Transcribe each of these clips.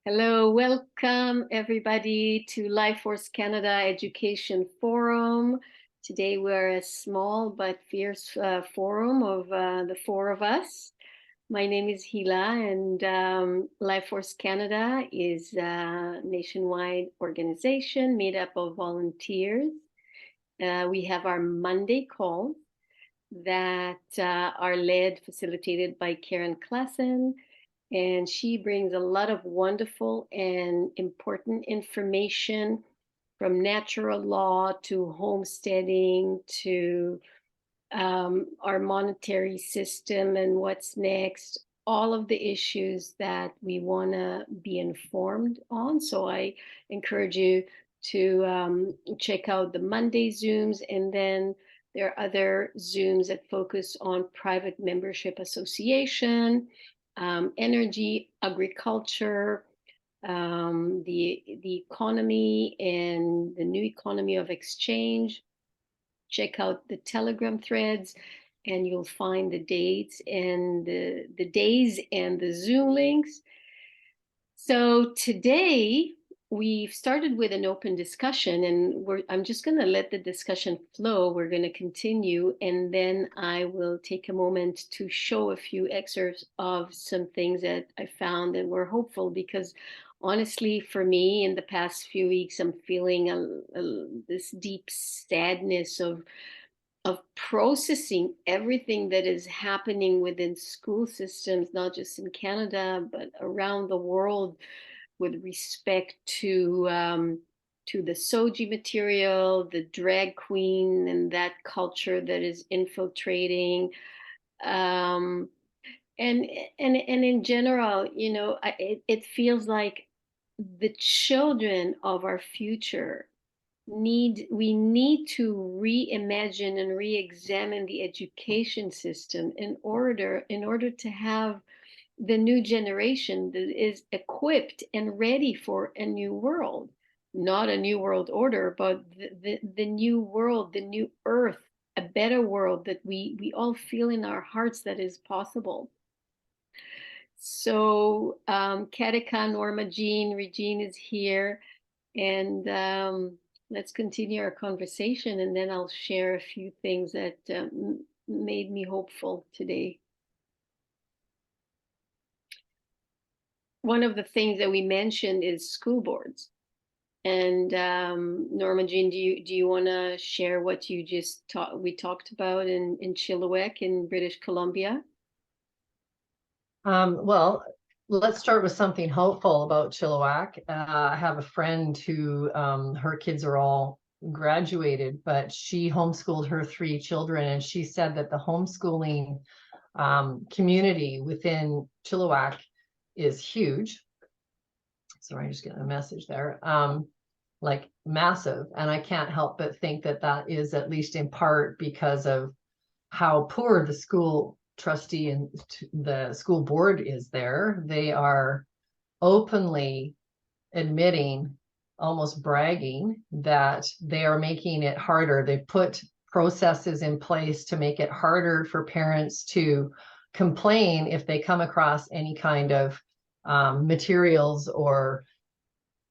Hello, welcome everybody to Life Force Canada Education Forum. Today we're a small but fierce forum of the four of us. My name is Hila, and Life Force Canada is a nationwide organization made up of volunteers. We have our Monday calls that are facilitated by Karen Klassen, and she brings a lot of wonderful and important information from natural law to homesteading to our monetary system and what's next, all of the issues that we want to be informed on. So I encourage you to check out the Monday Zooms, and then there are other Zooms that focus on private membership association, energy, agriculture, the economy and the new economy of exchange. Check out the Telegram threads, and you'll find the dates and the days and the Zoom links. So today we've started with an open discussion, and I'm just going to let the discussion flow. We're going to continue, and then I will take a moment to show a few excerpts of some things that I found that were hopeful, because honestly, for me, in the past few weeks, I'm feeling this deep sadness of processing everything that is happening within school systems, not just in Canada, but around the world, with respect to the soji material, the drag queen, and that culture that is infiltrating. And in general, it feels like the children of our future we need to reimagine and re-examine the education system in order to have the new generation that is equipped and ready for a new world, not a new world order, but the new world, the new earth, a better world that we all feel in our hearts that is possible. So Katika, Norma Jean, Regine is here, and let's continue our conversation, and then I'll share a few things that made me hopeful today. One of the things that we mentioned is school boards. And Norma Jean, do you want to share what you just we talked about in Chilliwack in British Columbia? Well, let's start with something hopeful about Chilliwack. I have a friend who her kids are all graduated, but she homeschooled her 3 children, and she said that the homeschooling community within Chilliwack is huge. Sorry, I just getting a message there. Like massive, and I can't help but think that that is at least in part because of how poor the school trustee and the school board is there. They are openly admitting, almost bragging, that they are making it harder. They've put processes in place to make it harder for parents to complain if they come across any kind of materials or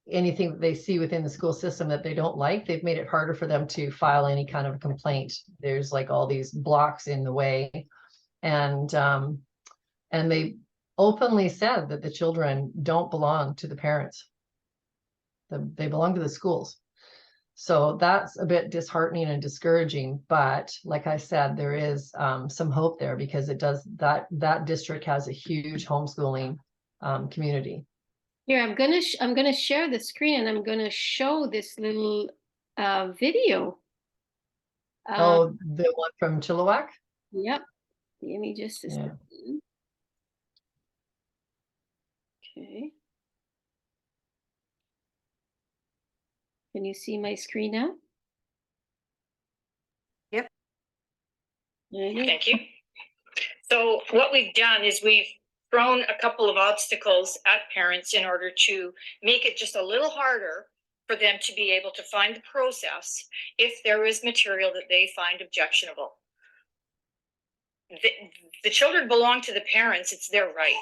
anything that they see within the school system that they don't like. They've made it harder for them to file any kind of complaint. There's like all these blocks in the way, and they openly said that the children don't belong to the parents. They belong to the schools. So that's a bit disheartening and discouraging, but like I said, there is some hope there, because it does that district has a huge homeschooling community. Here, I'm gonna share the screen, and I'm gonna show this little video. Oh, the one from Chilliwack? Yep. Give me just a second. Okay. Can you see my screen now? Yep. Thank you. So what we've done is we've thrown a couple of obstacles at parents in order to make it just a little harder for them to be able to find the process if there is material that they find objectionable. The children belong to the parents. It's their right.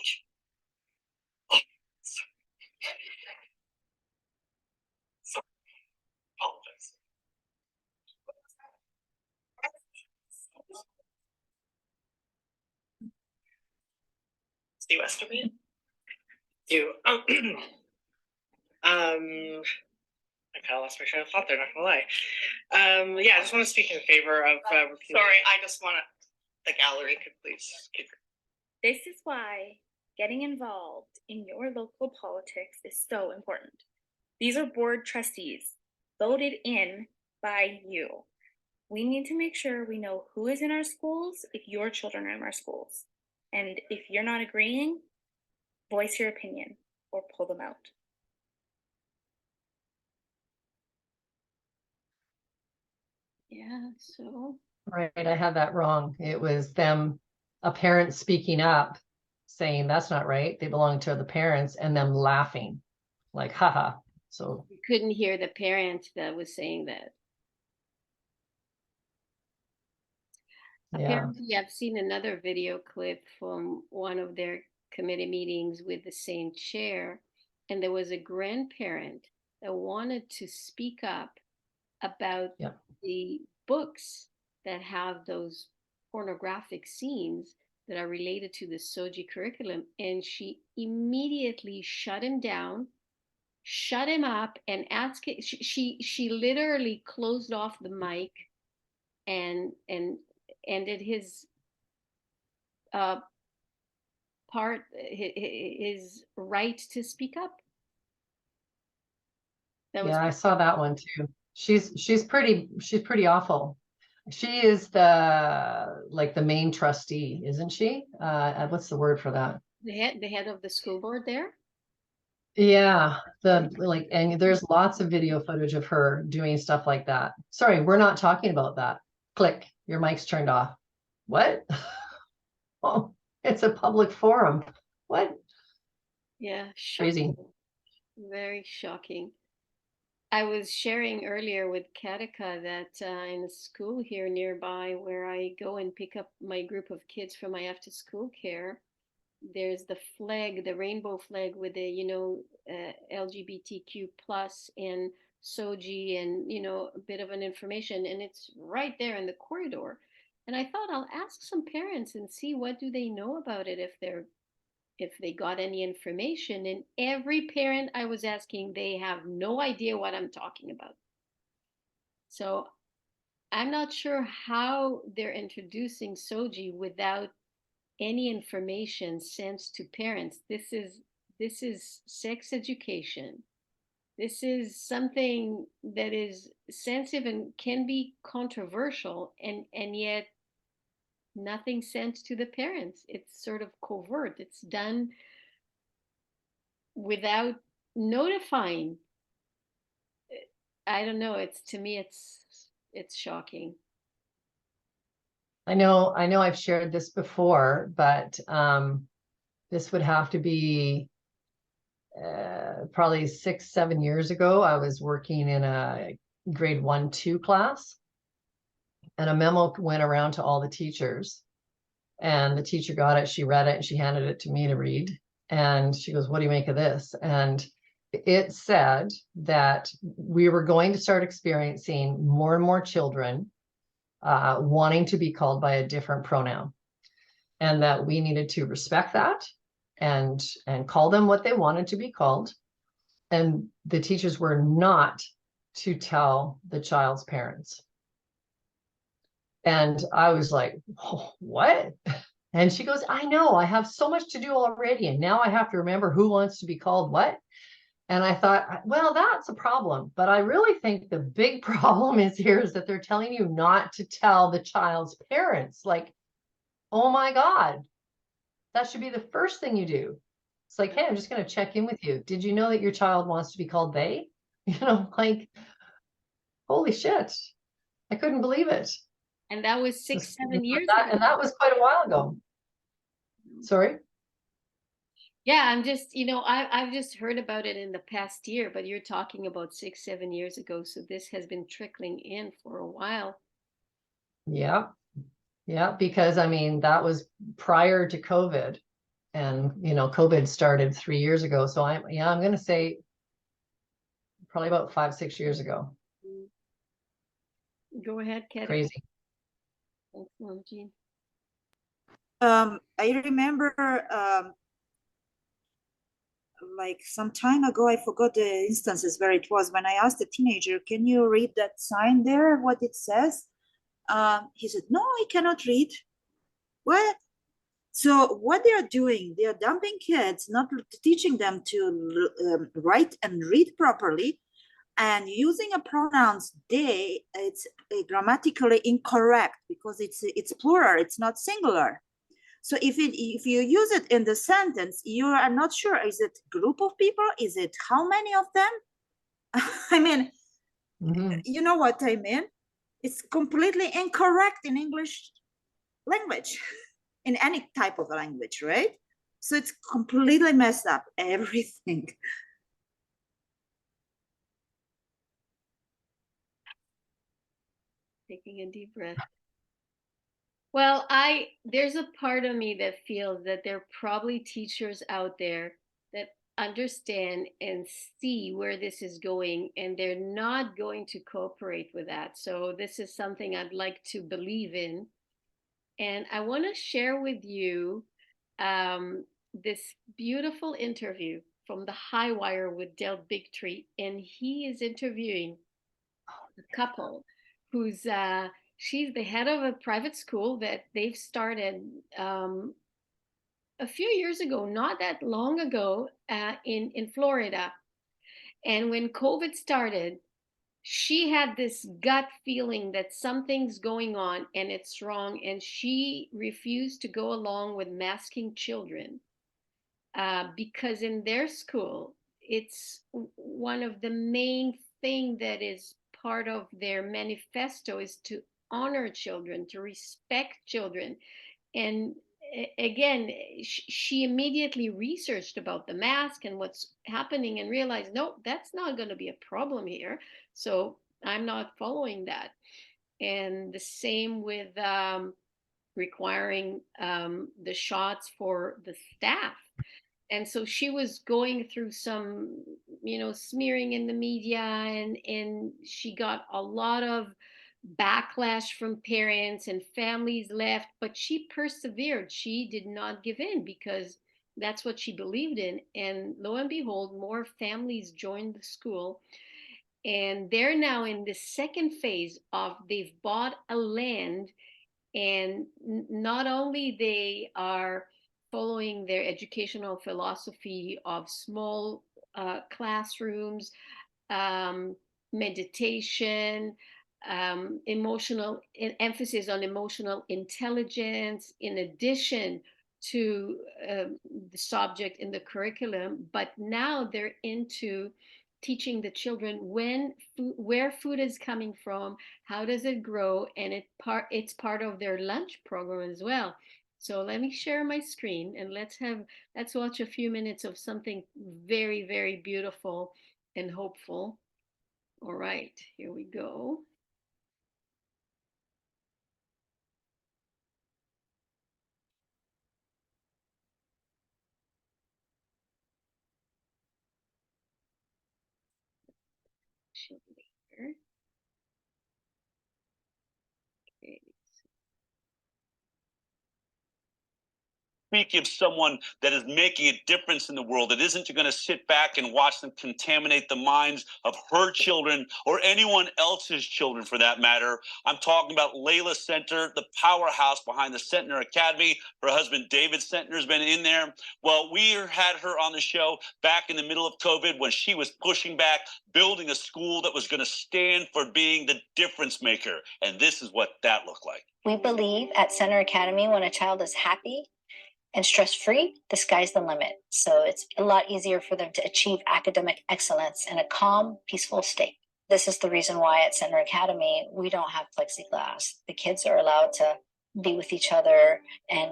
the West of me. You. I kind of lost my train of thought there, not gonna lie. Yeah, I just want to speak in favor of sorry, I just want to the gallery could please keep. This is why getting involved in your local politics is so important. These are board trustees voted in by you. We need to make sure we know who is in our schools if your children are in our schools. And if you're not agreeing, voice your opinion or pull them out. Yeah, so Right, I had that wrong. It was them, a parent speaking up, saying that's not right. They belong to the parents, and them laughing, like, haha. So you couldn't hear the parent that was saying that. yeah, Apparently, I've seen another video clip from one of their committee meetings with the same chair, and there was a grandparent that wanted to speak up about yeah, the books that have those pornographic scenes that are related to the SOGI curriculum, and she immediately shut him down, shut him up, and asked. She literally closed off the mic and ended his part, his right to speak up. That was yeah. I saw that one too. She's pretty awful. She is the main trustee, isn't she? What's the word for that? the head of the school board there. Yeah, and there's lots of video footage of her doing stuff like that. Sorry, we're not talking about that. Click, your mic's turned off. What? Oh, it's a public forum. What? Yeah, Crazy. shocking. Very shocking. I was sharing earlier with Katika that in a school here nearby where I go and pick up my group of kids from my after school care, there's the flag, the rainbow flag with the, LGBTQ plus and SOGI and, a bit of an information. And it's right there in the corridor. And I thought I'll ask some parents and see what do they know about it if they got any information. And every parent I was asking, they have no idea what I'm talking about. So I'm not sure how they're introducing SOGI without any information sent to parents. This is sex education. This is something that is sensitive and can be controversial, and yet nothing sent to the parents. It's sort of covert. It's done without notifying. I don't know. To me, it's shocking. I know I've shared this before, but this would have to be probably 6-7 years ago. I was working in a grade 1-2 class, and a memo went around to all the teachers, and the teacher got it, she read it, and she handed it to me to read, and she goes, what do you make of this? And it said that we were going to start experiencing more and more children wanting to be called by a different pronoun, and that we needed to respect that and call them what they wanted to be called. And the teachers were not to tell the child's parents. And I was like, oh, what? And she goes, I know, I have so much to do already, and now I have to remember who wants to be called what. And I thought, well, that's a problem. But I really think the big problem is that they're telling you not to tell the child's parents. Like, oh my God, that should be the first thing you do. It's like, hey, I'm just going to check in with you. Did you know that your child wants to be called they? Like, holy shit. I couldn't believe it. And that was 6-7 years ago. ago. And that was quite a while ago. Sorry? Yeah, I'm just, I've just heard about it in the past year, but you're talking about 6-7 years ago. So this has been trickling in for a while. Yeah. Yeah, because that was prior to COVID, and COVID started 3 years ago. So I'm going to say probably about 5-6 years ago. Go ahead, Katie. Crazy. Thanks, Mom Jean. I remember like some time ago, I forgot the instances where it was, when I asked a teenager, can you read that sign there, what it says? He said, no, I cannot read. What? So what they are doing, they are dumping kids, not teaching them to write and read properly, and using a pronouns they, it's grammatically incorrect because it's plural, it's not singular. So if you use it in the sentence, you are not sure, is it group of people? Is it how many of them? I mean, you know what I mean? It's completely incorrect in English language, in any type of language, right? So it's completely messed up, everything. Taking a deep breath. Well, there's a part of me that feels that there are probably teachers out there that understand and see where this is going, and they're not going to cooperate with that. So this is something I'd like to believe in. And I want to share with you this beautiful interview from the High Wire with Del Bigtree, and he is interviewing a couple who's she's the head of a private school that they've started a few years ago, not that long ago, in Florida. And when COVID started, she had this gut feeling that something's going on and it's wrong, and she refused to go along with masking children because in their school, it's one of the main thing that is part of their manifesto is to honor children, to respect children. And again, she immediately researched about the mask and what's happening and realized, no, that's not going to be a problem here. So I'm not following that. And the same with requiring the shots for the staff. And so she was going through some, smearing in the media, and she got a lot of backlash from parents and families left, but she persevered. She did not give in because that's what she believed in. And lo and behold, more families joined the school. And they're now in the second phase of they've bought a land, and not only they are following their educational philosophy of small classrooms, meditation, emotional emphasis on emotional intelligence, in addition to the subject in the curriculum, but now they're into teaching the children where food is coming from, how does it grow, and it's part of their lunch program as well. So let me share my screen and let's watch a few minutes of something very, very beautiful and hopeful. All right, here we go. Later. Okay. Speak of someone that is making a difference in the world, that isn't going to sit back and watch them contaminate the minds of her children or anyone else's children for that matter. I'm talking about Layla Centner, the powerhouse behind the Centner Academy. Her husband, David Centner, has been in there. Well, we had her on the show back in the middle of COVID when she was pushing back, building a school that was going to stand for being the difference maker. And this is what that looked like. We believe at Centner Academy, when a child is happy and stress-free, the sky's the limit. So it's a lot easier for them to achieve academic excellence in a calm, peaceful state. This is the reason why at Centner Academy, we don't have plexiglass. The kids are allowed to be with each other and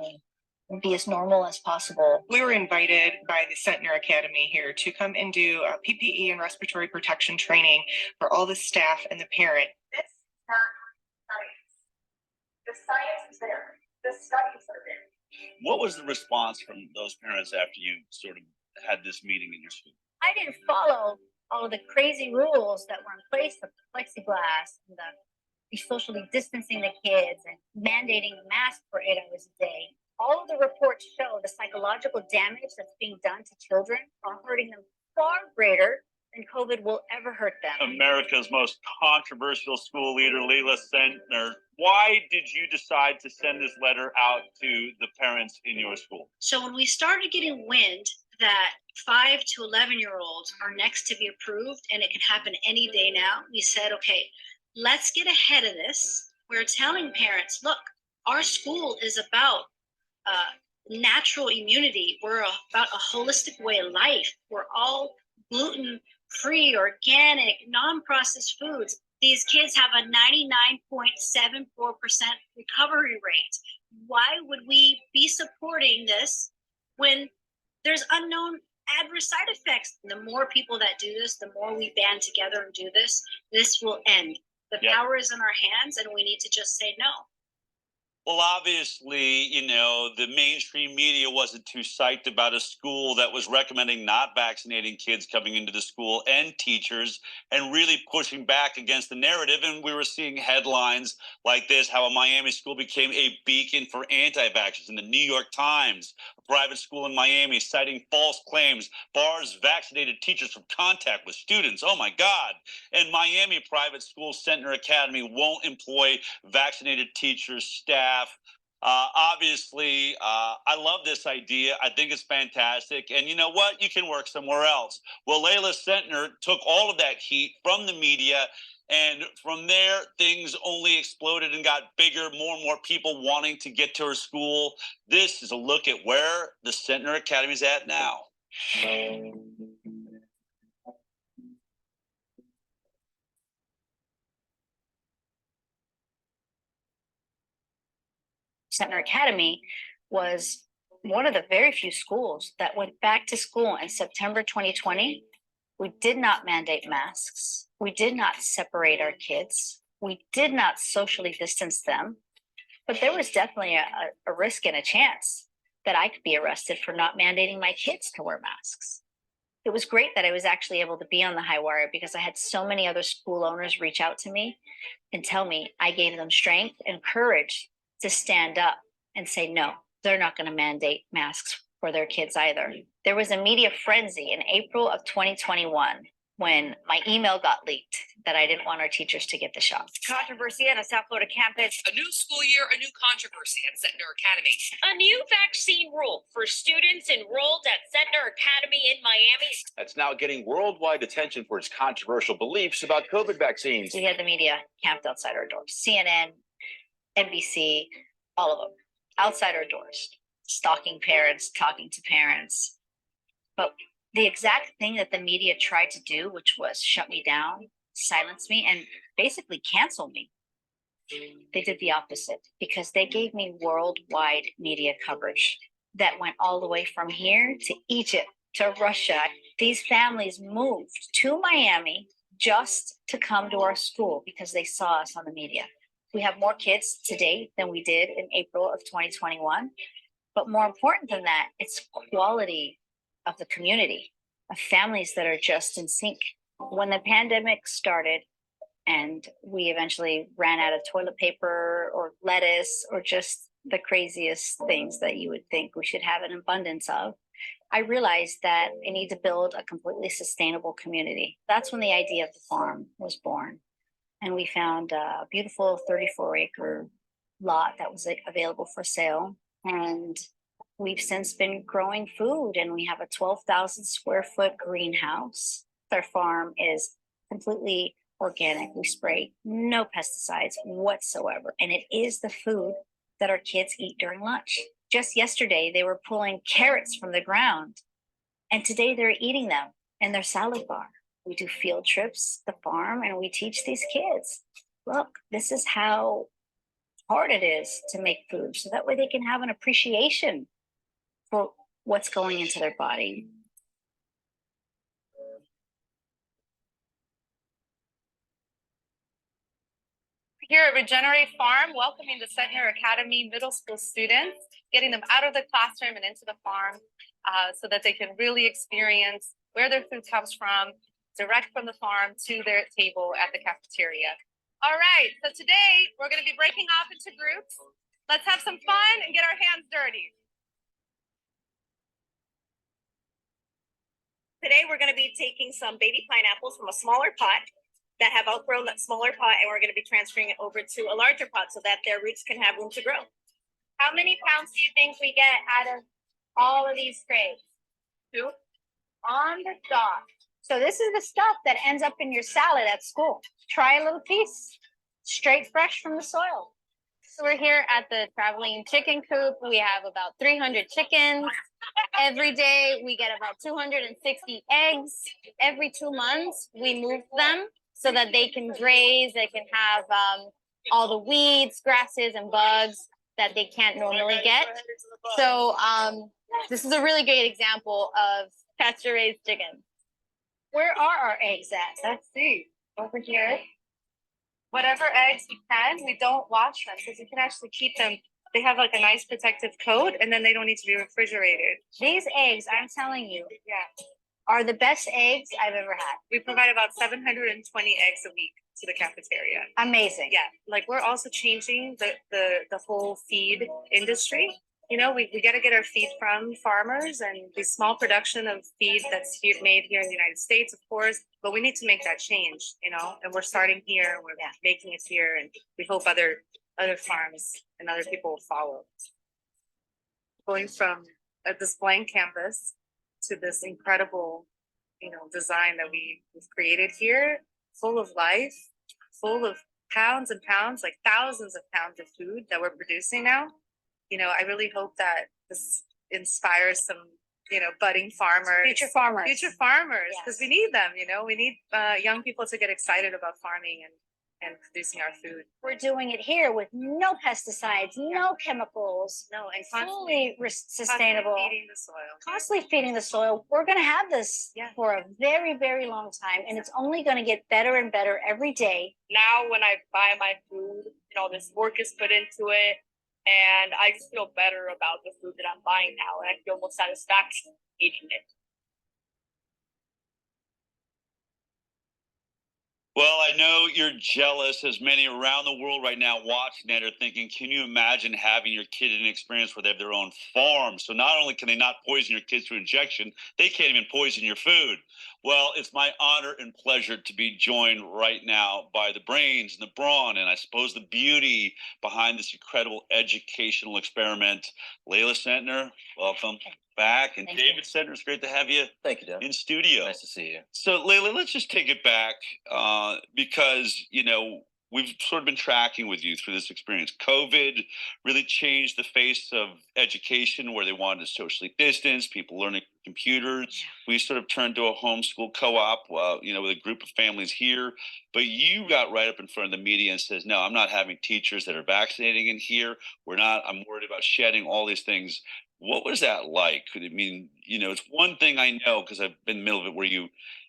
be as normal as possible. We were invited by the Centner Academy here to come and do PPE and respiratory protection training for all the staff and the parent. This is not science. The science is there. The studies are there. What was the response from those parents after you sort of had this meeting in your school? I didn't follow all of the crazy rules that were in place of the plexiglass and the socially distancing the kids and mandating masks for 8 hours a day. All of the reports show the psychological damage that's being done to children are hurting them far greater than COVID will ever hurt them. America's most controversial school leader, Hila Centner. Why did you decide to send this letter out to the parents in your school? So when we started getting wind that 5 to 11-year-olds are next to be approved and it can happen any day now, we said, okay, let's get ahead of this. We're telling parents, look, our school is about natural immunity. We're about a holistic way of life. We're all gluten-free, organic, non-processed foods. These kids have a 99.74% recovery rate. Why would we be supporting this when there's unknown adverse side effects? The more people that do this, the more we band together and do this, this will end. The power is in our hands, and we need to just say no. Well, obviously, the mainstream media wasn't too psyched about a school that was recommending not vaccinating kids coming into the school and teachers and really pushing back against the narrative. And we were seeing headlines like this, how a Miami school became a beacon for anti-vaxxers. In the New York Times, a private school in Miami citing false claims, bars vaccinated teachers from contact with students. Oh, my God. And Miami private school, Centner Academy, won't employ vaccinated teachers, staff. Obviously, I love this idea. I think it's fantastic. And you know what? You can work somewhere else. Well, Hila Centner took all of that heat from the media, and from there, things only exploded and got bigger, more and more people wanting to get to her school. This is a look at where the Centner Academy is at now. Centner Academy was one of the very few schools that went back to school in September 2020. We did not mandate masks. We did not separate our kids. We did not socially distance them. But there was definitely a risk and a chance that I could be arrested for not mandating my kids to wear masks. It was great that I was actually able to be on the high wire because I had so many other school owners reach out to me and tell me I gave them strength and courage to stand up and say, no, they're not going to mandate masks for their kids either. There was a media frenzy in April of 2021 when my email got leaked that I didn't want our teachers to get the shot. Controversy on a South Florida campus. A new school year, a new controversy at Centner Academy. A new vaccine rule for students enrolled at Centner Academy in Miami. That's now getting worldwide attention for its controversial beliefs about COVID vaccines. We had the media camped outside our doors. CNN, NBC, all of them, outside our doors, stalking parents, talking to parents. But the exact thing that the media tried to do, which was shut me down, silence me, and basically cancel me, they did the opposite because they gave me worldwide media coverage that went all the way from here to Egypt, to Russia. These families moved to Miami just to come to our school because they saw us on the media. We have more kids today than we did in April of 2021. But more important than that, it's quality of the community, of families that are just in sync. When the pandemic started and we eventually ran out of toilet paper or lettuce or just the craziest things that you would think we should have an abundance of, I realized that I need to build a completely sustainable community. That's when the idea of the farm was born. And we found a beautiful 34-acre lot that was available for sale. And we've since been growing food, and we have a 12,000 square foot greenhouse. Our farm is completely organic. We spray no pesticides whatsoever. And it is the food that our kids eat during lunch. Just yesterday, they were pulling carrots from the ground, and today they're eating them in their salad bar. We do field trips to the farm, and we teach these kids, look, this is how hard it is to make food, so that way they can have an appreciation for what's going into their body. Here at Regenerate Farm, welcoming the Centner Academy middle school students, getting them out of the classroom and into the farm so that they can really experience where their food comes from, direct from the farm to their table at the cafeteria. All right, so today we're going to be breaking off into groups. Let's have some fun and get our hands dirty. Today, we're gonna be taking some baby pineapples from a smaller pot that have outgrown that smaller pot, and we're gonna be transferring it over to a larger pot so that their roots can have room to grow. How many pounds do you think we get out of all of these sprays? 2. On the dot. So this is the stuff that ends up in your salad at school. Try a little piece, straight fresh from the soil. So we're here at the traveling chicken coop. We have about 300 chickens. Every day we get about 260 eggs. Every 2 months we move them so that they can graze, they can have all the weeds, grasses, and bugs that they can't normally get. So this is a really great example of pasture-raised chicken. Where are our eggs at? Let's see, over here. Whatever eggs we can, we don't wash them because you can actually keep them. They have like a nice protective coat, and then they don't need to be refrigerated. These eggs, I'm telling you, are the best eggs I've ever had. We provide about 720 eggs a week to the cafeteria. Amazing. Yeah, like we're also changing the whole feed industry. You know, we got to get our feed from farmers and the small production of feed that's made here in the United States, of course, but we need to make that change, you know, and we're starting here, we're making it here, and we hope other farms and other people will follow. Going from this blank canvas to this incredible, you know, design that we've created here, full of life, full of pounds and pounds, like thousands of pounds of food that we're producing now. You know, I really hope that this inspires some, you know, budding farmers. Future farmers. Because we need them, you know, we need young people to get excited about farming and producing our food. We're doing it here with no pesticides, no chemicals, and fully sustainable. Constantly feeding the soil. Constantly feeding the soil. We're going to have this for a very, very long time, and it's only going to get better and better every day. Now, when I buy my food, you know, this work is put into it, and I just feel better about the food that I'm buying now, and I feel more satisfaction eating it. Well, I know you're jealous, as many around the world right now watching that are thinking, can you imagine having your kid an experience where they have their own farm? So not only can they not poison your kids through injection, they can't even poison your food. Well, it's my honor and pleasure to be joined right now by the brains and the brawn, and I suppose the beauty behind this incredible educational experiment. Layla Centner, welcome back. And Thank David Centner, it's great to have you Thank you, Dan. in studio. Nice to see you. So, Layla, let's just take it back because, you know, we've sort of been tracking with you through this experience. COVID really changed the face of education, where they wanted to socially distance, people learning computers. We sort of turned to a homeschool co-op, you know, with a group of families here. But you got right up in front of the media and says, no, I'm not having teachers that are vaccinating in here. I'm worried about shedding, all these things. What was that like? I mean, you know, it's one thing I know because I've been in the middle of it, where you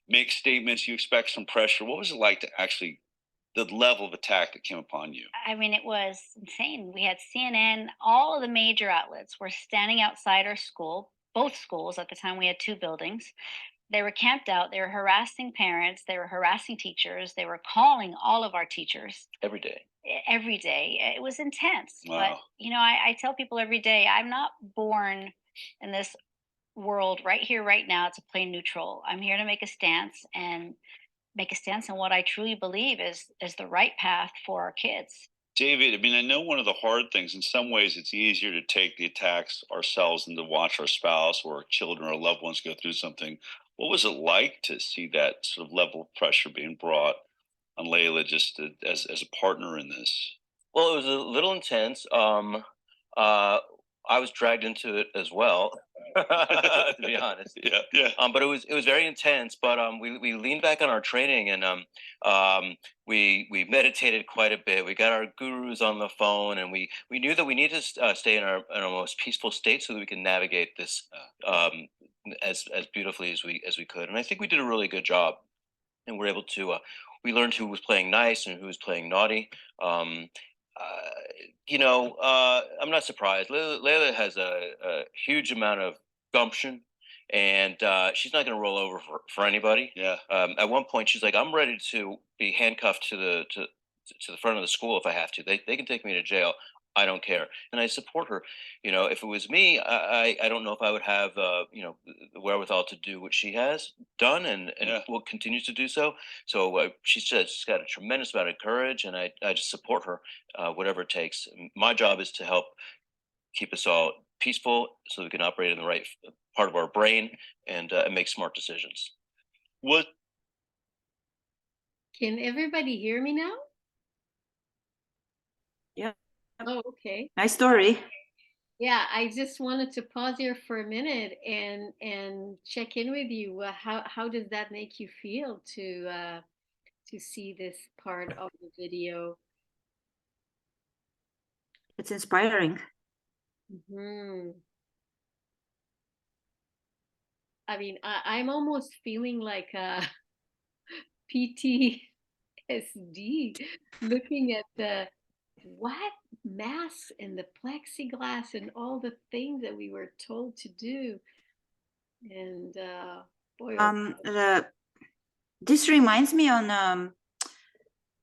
make statements, you expect some pressure. What was it like to actually, the level of attack that came upon you? I mean, it was insane. We had CNN, all of the major outlets were standing outside our school, both schools. At the time, we had 2 buildings. They were camped out. They were harassing parents. They were harassing teachers. They were calling all of our teachers. Every day. Every day. It was intense. Wow. But, you know, I tell people every day, I'm not born in this world right here, right now, to play neutral. I'm here to make a stance and make a stance on what I truly believe is the right path for our kids. David, I mean, I know one of the hard things, in some ways, it's easier to take the attacks ourselves than to watch our spouse or our children or loved ones go through something. What was it like to see that sort of level of pressure being brought on Layla as a partner in this? Well, it was a little intense. I was dragged into it as well, to be honest. Yeah. But it was very intense. But we leaned back on our training, and we meditated quite a bit. We got our gurus on the phone, and we knew that we needed to stay in our most peaceful state so that we can navigate this as beautifully as we could. And I think we did a really good job, and we're able to. We learned who was playing nice and who was playing naughty. I'm not surprised. Layla has a huge amount of gumption, and she's not going to roll over for anybody. Yeah. At one point, she's like, "I'm ready to be handcuffed to the front of the school if I have to. They can take me to jail. I don't care, and I support her. You know, if it was me, I don't know if I would have you know, the wherewithal to do what she has done, and Yeah. will continue to do so. So she's got a tremendous amount of courage, and I just support her, whatever it takes. My job is to help keep us all peaceful, so we can operate in the right part of our brain and make smart decisions. What Can everybody hear me now? Yeah. Oh, okay. Nice story. Yeah, I just wanted to pause here for a minute and check in with you. How does that make you feel to see this part of the video? It's inspiring. Hmm. I mean, I'm almost feeling like a PTSD looking at the what masks and the plexiglass and all the things that we were told to do. And boy, oh boy. This reminds me on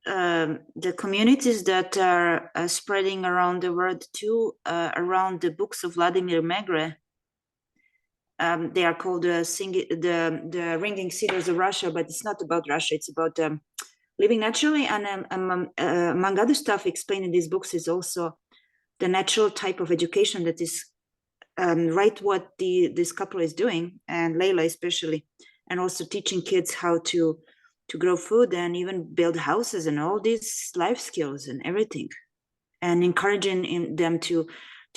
the communities that are spreading around the world too, around the books of Vladimir Megre. They are called the Ringing Cedars of Russia, but it's not about Russia. It's about living naturally, and among other stuff explained in these books is also the natural type of education that is right what this couple is doing, and Layla especially, and also teaching kids how to grow food and even build houses and all these life skills and everything, and encouraging them to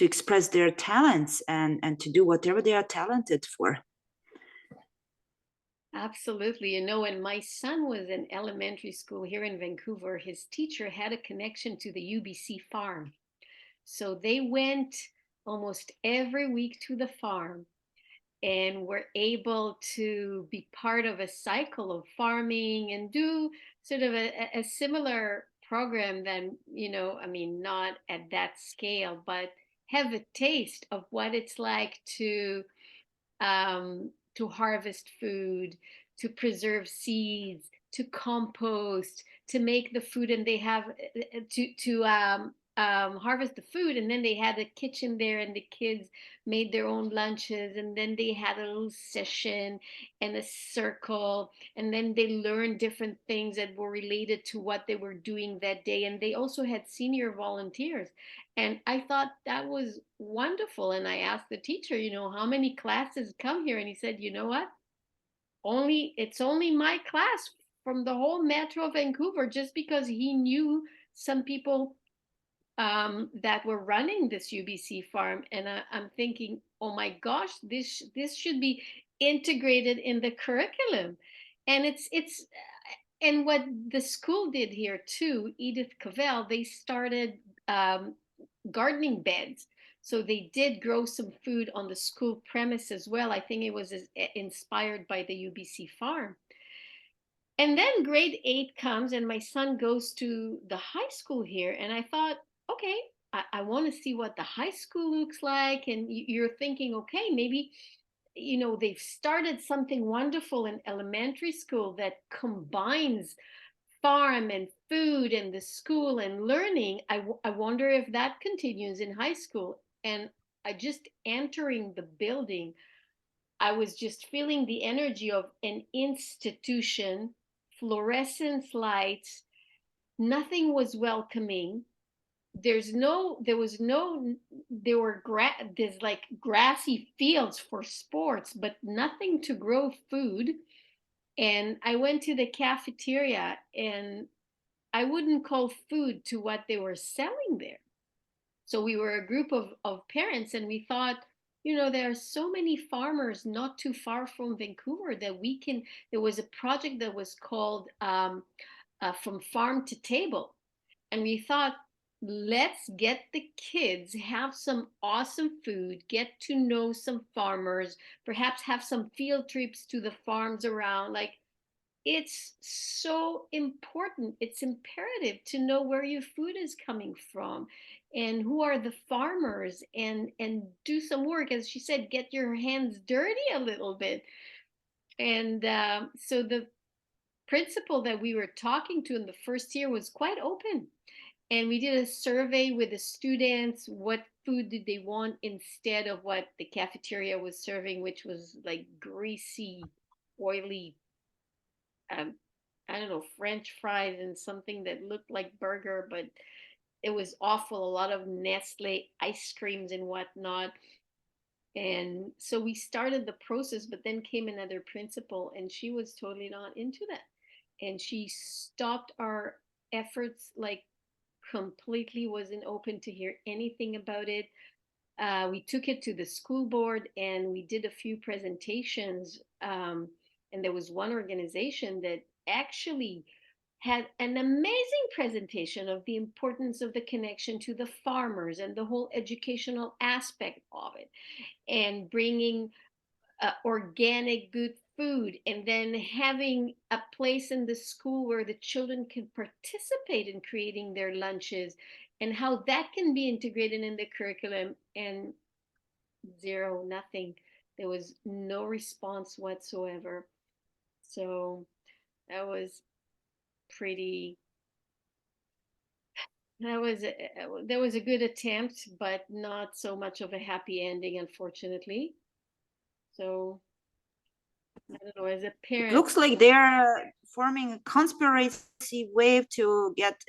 express their talents and to do whatever they are talented for. Absolutely. You know, when my son was in elementary school here in Vancouver, his teacher had a connection to the UBC farm. So they went almost every week to the farm and were able to be part of a cycle of farming and do sort of a similar program than, you know, I mean, not at that scale, but have a taste of what it's like to harvest food, to preserve seeds, to compost, to make the food, and they have to harvest the food, and then they had a kitchen there, and the kids made their own lunches, and then they had a little session and a circle, and then they learned different things that were related to what they were doing that day, and they also had senior volunteers. And I thought that was wonderful. And I asked the teacher, you know, how many classes come here? And he said, you know what? It's only my class from the whole Metro of Vancouver, just because he knew some people that were running this UBC farm. And I'm thinking, oh my gosh, this should be integrated in the curriculum. And it's and what the school did here too, Edith Cavell, they started gardening beds. So they did grow some food on the school premise as well. I think it was inspired by the UBC farm. And then grade 8 comes, and my son goes to the high school here. And I thought, okay, I want to see what the high school looks like. And you're thinking, okay, maybe, you know, they've started something wonderful in elementary school that combines farm and food and the school and learning. I wonder if that continues in high school. And I just entering the building, I was just feeling the energy of an institution, fluorescent lights, nothing was welcoming. There were there's like grassy fields for sports, but nothing to grow food. And I went to the cafeteria, and I wouldn't call food to what they were selling there. So we were a group of parents, and we thought, you know, there are so many farmers not too far from Vancouver that we can. There was a project that was called From Farm to Table. And we thought, let's get the kids, have some awesome food, get to know some farmers, perhaps have some field trips to the farms around. Like, it's so important. It's imperative to know where your food is coming from and who are the farmers, and do some work. As she said, get your hands dirty a little bit. And so the principal that we were talking to in the first year was quite open. And we did a survey with the students, what food did they want instead of what the cafeteria was serving, which was like greasy, oily, I don't know, French fries and something that looked like burger, but it was awful. A lot of Nestle ice creams and whatnot. And so we started the process, but then came another principal, and she was totally not into that. And she stopped our efforts like completely, wasn't open to hear anything about it. We took it to the school board and we did a few presentations. And there was one organization that actually had an amazing presentation of the importance of the connection to the farmers and the whole educational aspect of it, and bringing organic good food, and then having a place in the school where the children can participate in creating their lunches and how that can be integrated in the curriculum. And zero, nothing. There was no response whatsoever. So that was pretty, there was a good attempt, but not so much of a happy ending, unfortunately. So I don't know, as a parent. Looks like they're forming a conspiracy wave to get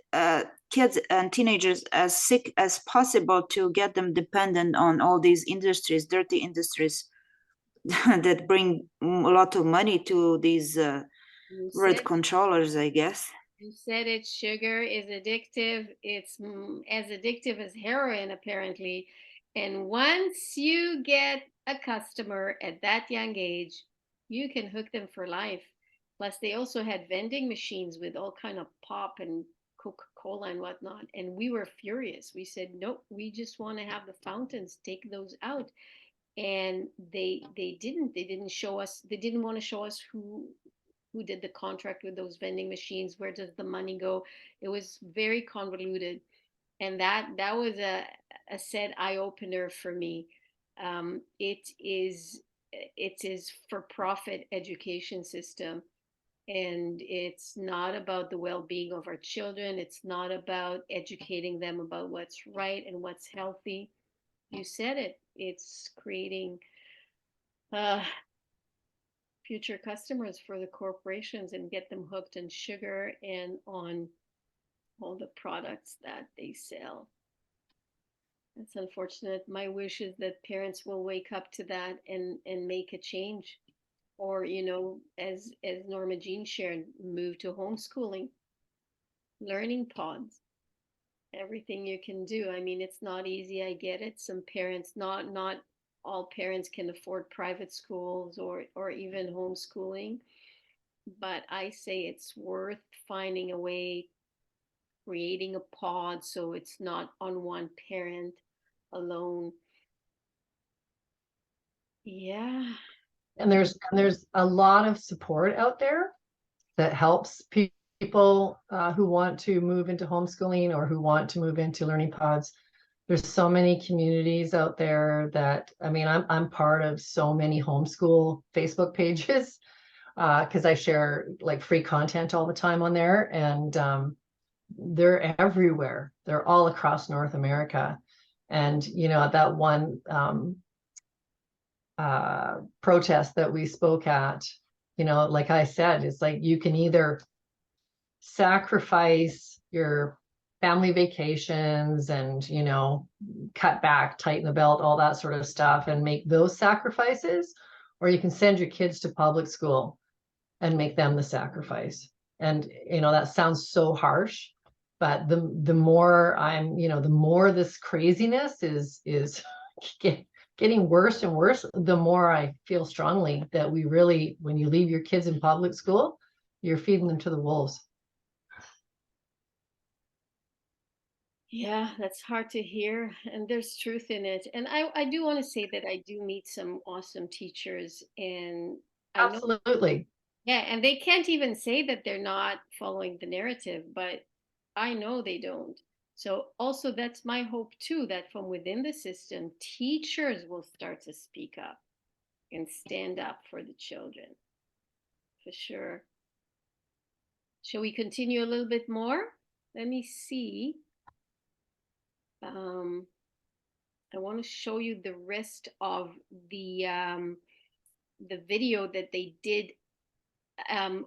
kids and teenagers as sick as possible, to get them dependent on all these industries, dirty industries that bring a lot of money to these birth controllers, I guess. You said it, sugar is addictive. It's as addictive as heroin, apparently. And once you get a customer at that young age, you can hook them for life. Plus, they also had vending machines with all kind of pop and Coca-Cola and whatnot. And we were furious. We said, nope, we just want to have the fountains, take those out. And they didn't show us, they didn't want to show us who did the contract with those vending machines, where does the money go. It was very convoluted, and that was a sad eye-opener for me. It is for profit education system, and it's not about the well-being of our children. It's not about educating them about what's right and what's healthy. You said it, it's creating future customers for the corporations and get them hooked on sugar and on all the products that they sell. That's unfortunate. My wish is that parents will wake up to that and make a change, or as Norma Jean shared, move to homeschooling, learning pods, everything you can do. I mean, it's not easy, I get it. Some parents, not all parents can afford private schools or even homeschooling, but I say it's worth finding a way, creating a pod so it's not on one parent alone. Yeah. And there's a lot of support out there that helps people who want to move into homeschooling or who want to move into learning pods. There's so many communities out there that, I mean, I'm part of so many homeschool Facebook pages because I share like free content all the time on there, and they're everywhere. They're all across North America. And, at that one protest that we spoke at, like I said, it's like you can either sacrifice your family vacations and, cut back, tighten the belt, all that sort of stuff, and make those sacrifices, or you can send your kids to public school and make them the sacrifice. And, that sounds so harsh, but the more the more this craziness is getting worse and worse, the more I feel strongly that we really, when you leave your kids in public school, you're feeding them to the wolves. Yeah, that's hard to hear, and there's truth in it. And I do want to say that I do meet some awesome teachers, and I know, absolutely, yeah, and they can't even say that they're not following the narrative, but I know they don't. So also that's my hope too, that from within the system, teachers will start to speak up and stand up for the children, for sure. Shall we continue a little bit more? Let me see. I want to show you the rest of the video that they did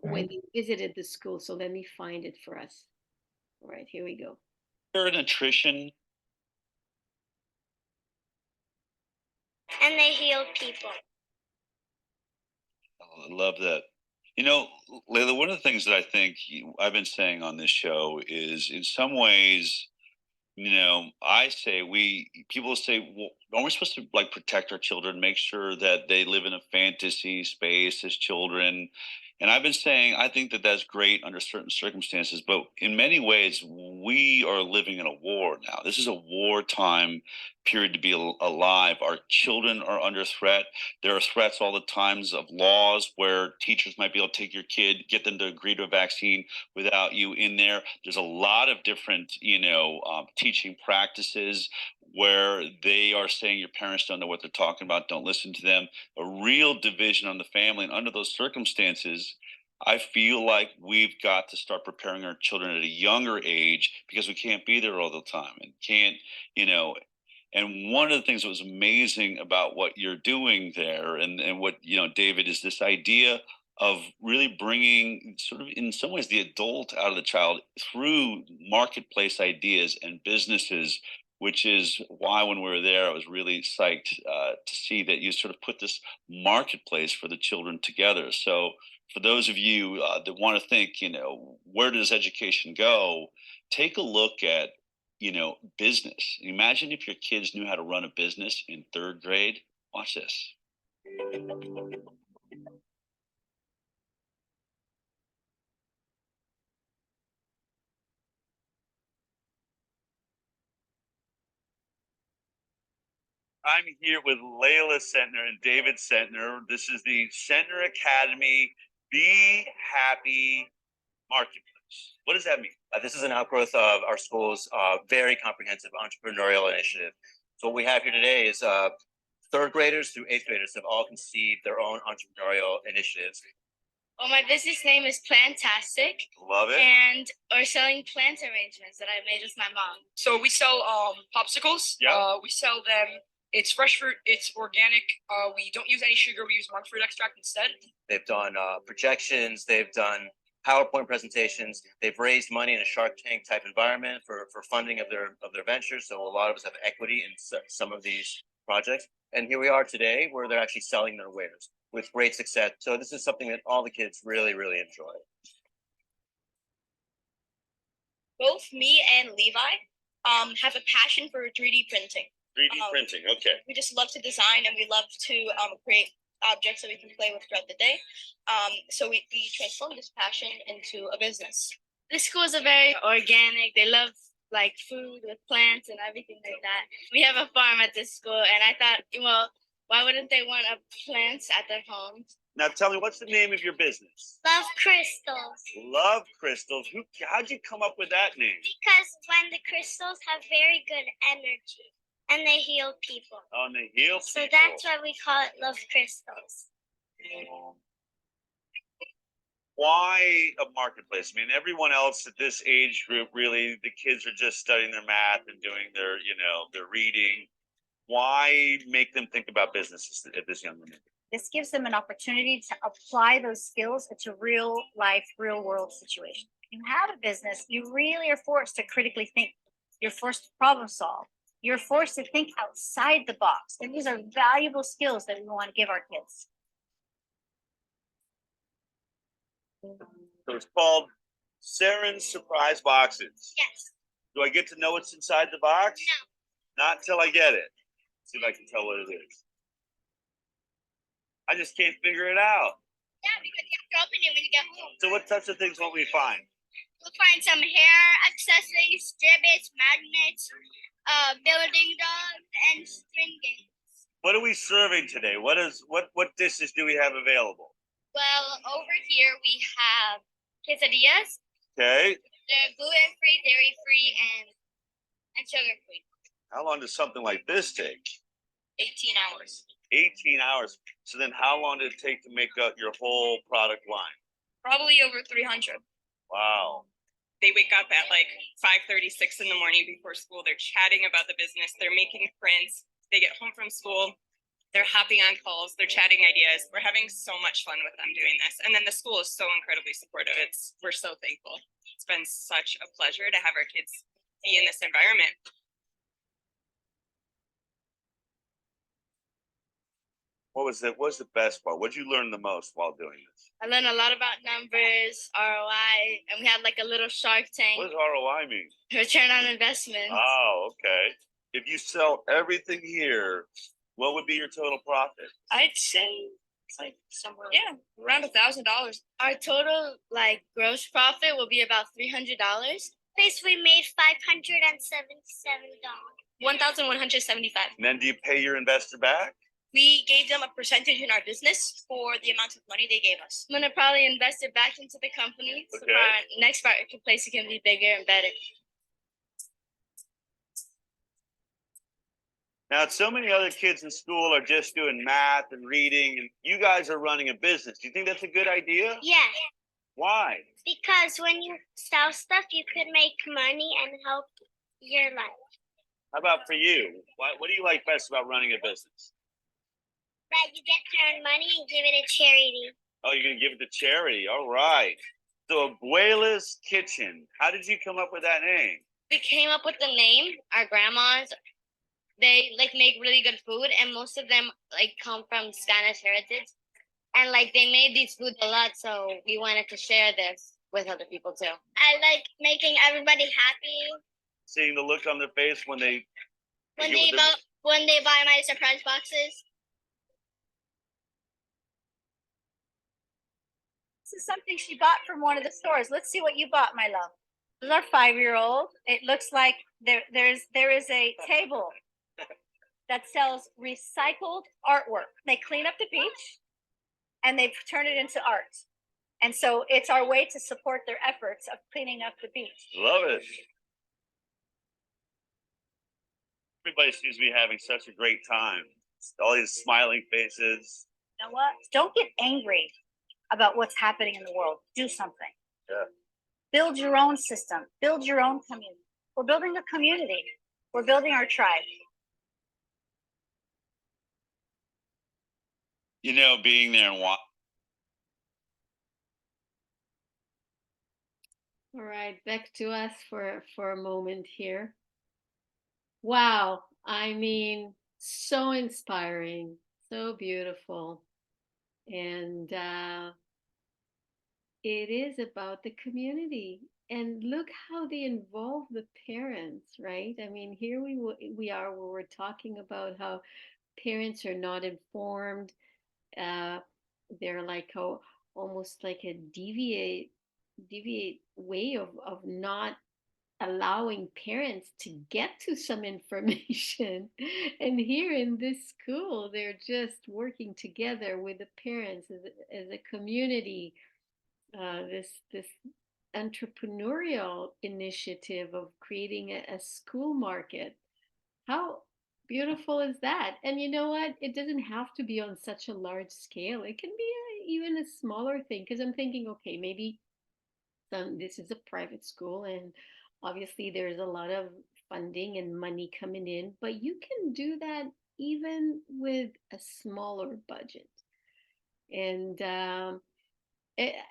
when they visited the school. So let me find it for us. All right, here we go. Nutrition. And they heal people. I love that. You know, Layla, one of the things that I think I've been saying on this show is, in some ways, you know, I say people say, well, aren't we supposed to like protect our children, make sure that they live in a fantasy space as children? And I've been saying, I think that that's great under certain circumstances, but in many ways, we are living in a war now. This is a wartime period to be alive. Our children are under threat. There are threats all the times of laws where teachers might be able to take your kid, get them to agree to a vaccine without you in there. There's a lot of different, teaching practices where they are saying your parents don't know what they're talking about, don't listen to them, a real division on the family. And under those circumstances, I feel like we've got to start preparing our children at a younger age, because we can't be there all the time and can't, and one of the things that was amazing about what you're doing there and what, David, is this idea of really bringing sort of, in some ways, the adult out of the child through marketplace ideas and businesses, which is why when we were there, I was really psyched to see that you sort of put this marketplace for the children together. So for those of you that want to think, where does education go? Take a look at, business. Imagine if your kids knew how to run a business in 3rd grade. Watch this. I'm here with Layla Centner and David Centner. This is the Centner Academy Be Happy Marketplace. What does that mean? This is an outgrowth of our school's very comprehensive entrepreneurial initiative. So what we have here today is 3rd graders through 8th graders have all conceived their own entrepreneurial initiatives. Well, my business name is Plantastic. Love it. And we're selling plant arrangements that I made with my mom. So we sell popsicles. Yeah. We sell them. It's fresh fruit. It's organic. We don't use any sugar. We use monk fruit extract instead. They've done projections. They've done PowerPoint presentations. They've raised money in a Shark Tank type environment for funding of their ventures. So a lot of us have equity in some of these projects. And here we are today, where they're actually selling their wares with great success. So this is something that all the kids really, really enjoy. Both me and Levi have a passion for 3D printing. 3D printing, okay. We just love to design, and we love to create objects that we can play with throughout the day. So we transform this passion into a business. The schools are very organic. They love like food with plants and everything like that. We have a farm at this school, and I thought, well, why wouldn't they want plants at their homes? Now tell me, what's the name of your business? Love crystals. Love Crystals. How'd you come up with that name? Because when the crystals have very good energy and they heal people. Oh, and they heal people. So that's why we call it Love Crystals. Why a marketplace? I mean, everyone else at this age group, really, the kids are just studying their math and doing their, their reading. Why make them think about businesses at this young age? This gives them an opportunity to apply those skills to real life, real world situations. If you have a business, you really are forced to critically think. You're forced to problem solve. You're forced to think outside the box. And these are valuable skills that we want to give our kids. So it's called Saren's Surprise Boxes. Yes. Do I get to know what's inside the box? No. Not until I get it. See if I can tell what it is. I just can't figure it out. Yeah, because you have to open it when you get home. So what types of things won't we find? We'll find some hair accessories, gibbets, magnets, building dogs, and string games. What are we serving today? What dishes do we have available? Well, over here we have quesadillas. Okay. They're gluten-free, dairy-free, and sugar-free. How long does something like this take? 18 hours. 18 hours. So then how long did it take to make up your whole product line? Probably over 300. Wow. They wake up at like 5:36 in the morning before school. They're chatting about the business. They're making friends. They get home from school. They're hopping on calls. They're chatting ideas. We're having so much fun with them doing this. And then the school is so incredibly supportive. We're so thankful. It's been such a pleasure to have our kids be in this environment. What was the best part? What did you learn the most while doing this? I learned a lot about numbers, ROI, and we had like a little Shark Tank. What does ROI mean? Return on investment. Oh, okay. If you sell everything here, what would be your total profit? I'd say it's like somewhere, around $1,000. Our total like gross profit will be about $300. Basically made $577. $1,175. And then do you pay your investor back? We gave them a percentage in our business for the amount of money they gave us. I'm gonna probably invest it back into the company so our next marketplace can be bigger and better. Now, so many other kids in school are just doing math and reading, and you guys are running a business. Do you think that's a good idea? Yeah, Why? because when you sell stuff, you could make money and help your life. How about for you? What do you like best about running a business? That you get to earn money and give it to charity. Oh, you're going to give it to charity. All right. So, Abuela's Kitchen. How did you come up with that name? We came up with the name. Our grandmas, they like make really good food, and most of them like come from Spanish heritage, and like they made these foods a lot, so we wanted to share this with other people too. I like making everybody happy Seeing the look on their face when they when they buy my surprise boxes. This is something she bought from one of the stores. Let's see what you bought, my love. This is our 5-year-old. It looks like there is a table that sells recycled artwork. They clean up the beach and they turn it into art. And so it's our way to support their efforts of cleaning up the beach. love it. Everybody seems to be having such a great time. All these smiling faces. You know what? Don't get angry about what's happening in the world. Do something. Yeah. Build your own system. Build your own community. We're building a community. We're building our tribe. You know, being there and watching. All right, back to us for a moment here. Wow, I mean, so inspiring, so beautiful. And it is about the community. And look how they involve the parents, right? I mean, here we are where we're talking about how parents are not informed. They're like almost like a deviate way of not allowing parents to get to some information. And here in this school, they're just working together with the parents as a community. This entrepreneurial initiative of creating a school market. How beautiful is that? And you know what? It doesn't have to be on such a large scale. It can be even a smaller thing, because I'm thinking, okay, maybe this is a private school and obviously there's a lot of funding and money coming in, but you can do that even with a smaller budget. And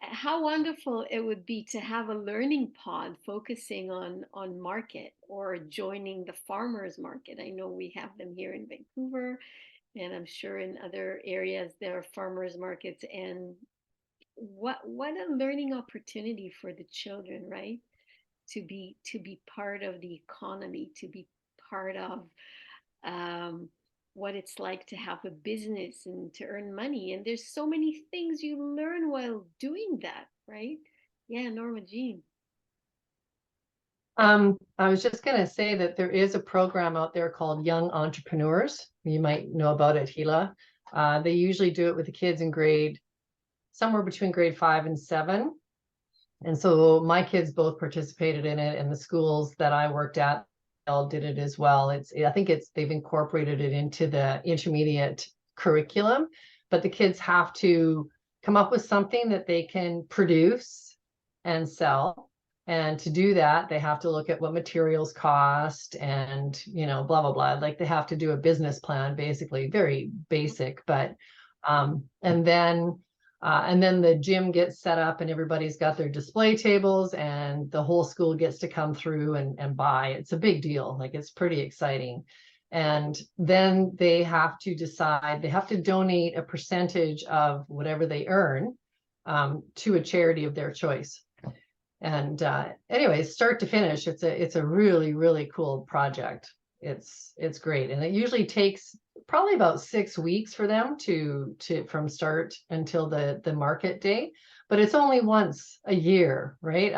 how wonderful it would be to have a learning pod focusing on market, or joining the farmers market. I know we have them here in Vancouver, and I'm sure in other areas there are farmers markets. And what a learning opportunity for the children, right? To be part of the economy, to be part of what it's like to have a business and to earn money. And there's so many things you learn while doing that, right? Yeah, Norma Jean. I was just going to say that there is a program out there called Young Entrepreneurs. You might know about it, Hila. They usually do it with the kids in somewhere between grade 5 and 7. And so my kids both participated in it, and the schools that I worked at all did it as well. I think they've incorporated it into the intermediate curriculum, but the kids have to come up with something that they can produce and sell. And to do that, they have to look at what materials cost and, blah, blah, blah. Like they have to do a business plan, basically, very basic, but, and then the gym gets set up and everybody's got their display tables and the whole school gets to come through and buy. It's a big deal. Like it's pretty exciting. And then they have to decide, they have to donate a percentage of whatever they earn to a charity of their choice. And anyways, start to finish, it's a really, really cool project. It's great. And it usually takes probably about 6 weeks for them to from start until the market day, but it's only once a year, right?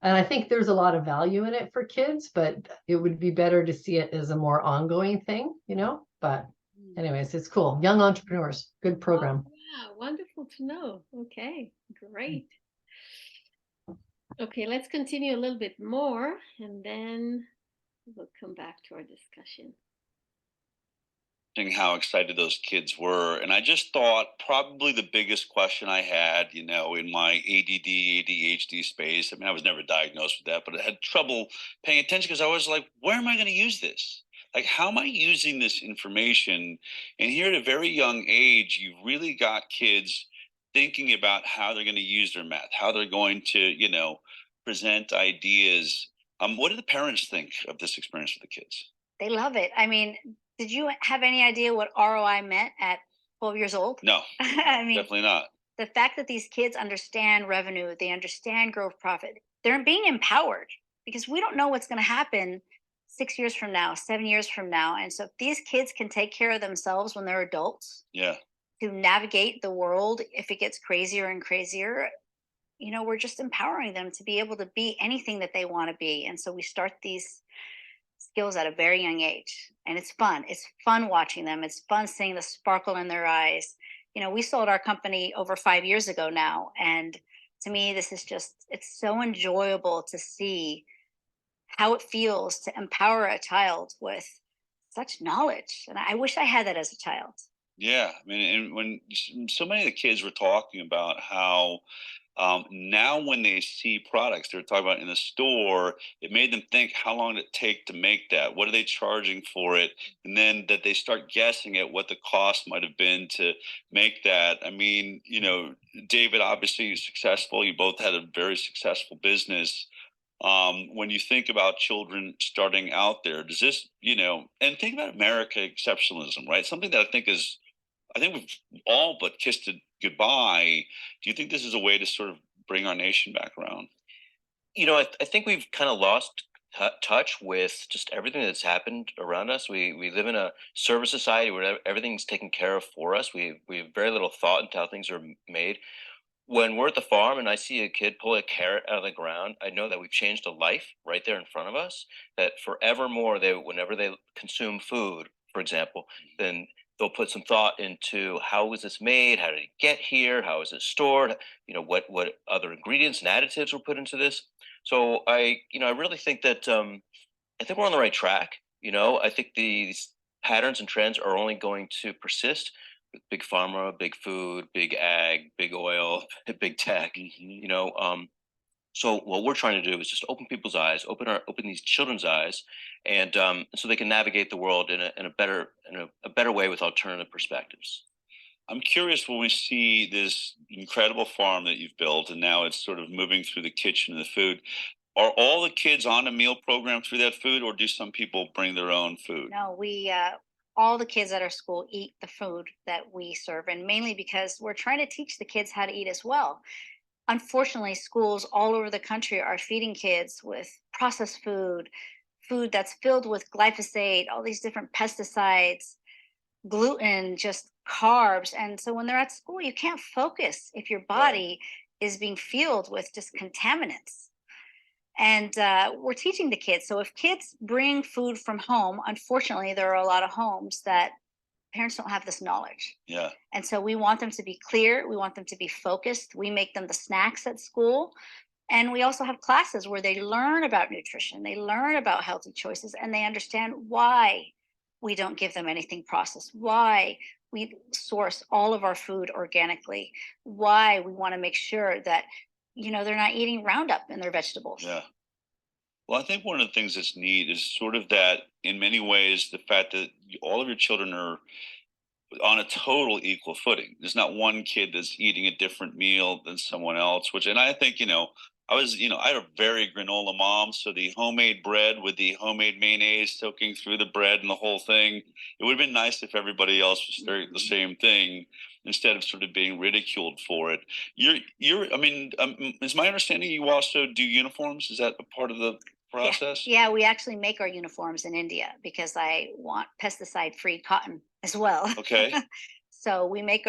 And I think there's a lot of value in it for kids, but it would be better to see it as a more ongoing thing, but anyways, it's cool. Young entrepreneurs, good program. Oh, yeah, wonderful to know. Okay, great. Okay, let's continue a little bit more and then we'll come back to our discussion. How excited those kids were. And I just thought probably the biggest question I had, in my ADD, ADHD space. I mean, I was never diagnosed with that, but I had trouble paying attention because I was like, where am I going to use this? Like, how am I using this information? And here at a very young age, you've really got kids thinking about how they're going to use their math, how they're going to, present ideas. What do the parents think of this experience for the kids? They love it. I mean, did you have any idea what ROI meant at 12 years old? No, I mean, definitely not. The fact that these kids understand revenue, they understand growth profit, they're being empowered because we don't know what's going to happen 6 years from now, 7 years from now. And so if these kids can take care of themselves when they're adults, yeah, to navigate the world if it gets crazier and crazier, we're just empowering them to be able to be anything that they want to be. And so we start these skills at a very young age, and it's fun. It's fun watching them. It's fun seeing the sparkle in their eyes. We sold our company over 5 years ago now, and to me, this is it's so enjoyable to see how it feels to empower a child with such knowledge. And I wish I had that as a child. Yeah, I mean, and when so many of the kids were talking about how now when they see products they're talking about in the store, it made them think, how long did it take to make that? What are they charging for it? And then that they start guessing at what the cost might have been to make that. I mean, David, obviously you're successful. You both had a very successful business. When you think about children starting out there, does this, and think about America exceptionalism, right? Something that I think we've all but kissed it goodbye. Do you think this is a way to sort of bring our nation back around? I think we've kind of lost touch with just everything that's happened around us. We live in a service society where everything's taken care of for us. We have very little thought into how things are made. When we're at the farm and I see a kid pull a carrot out of the ground, I know that we've changed a life right there in front of us. That forevermore, whenever they consume food, for example, then they'll put some thought into how was this made, how did it get here, how is it stored, what other ingredients and additives were put into this. So I really think that I think we're on the right track. I think these patterns and trends are only going to persist with big pharma, big food, big ag, big oil, big tech. So what we're trying to do is just open people's eyes, open these children's eyes, and so they can navigate the world in a better way with alternative perspectives. I'm curious, when we see this incredible farm that you've built, and now it's sort of moving through the kitchen and the food, are all the kids on a meal program through that food, or do some people bring their own food? No, we all the kids at our school eat the food that we serve, and mainly because we're trying to teach the kids how to eat as well. Unfortunately, schools all over the country are feeding kids with processed food that's filled with glyphosate, all these different pesticides, gluten, just carbs. And so when they're at school, you can't focus if your body is being filled with just contaminants. And we're teaching the kids. So if kids bring food from home, unfortunately, there are a lot of homes that parents don't have this knowledge. Yeah. And so we want them to be clear. We want them to be focused. We make them the snacks at school. And we also have classes where they learn about nutrition. They learn about healthy choices, and they understand why we don't give them anything processed, why we source all of our food organically, why we want to make sure that they're not eating Roundup in their vegetables. Yeah. Well, I think one of the things that's neat is sort of that in many ways, the fact that all of your children are on a total equal footing. There's not one kid that's eating a different meal than someone else, and I think, I had a very granola mom. So the homemade bread with the homemade mayonnaise soaking through the bread and the whole thing, it would have been nice if everybody else was doing the same thing instead of sort of being ridiculed for it. Is my understanding you also do uniforms? Is that a part of the process? Yeah, we actually make our uniforms in India because I want pesticide-free cotton as well. Okay. So we make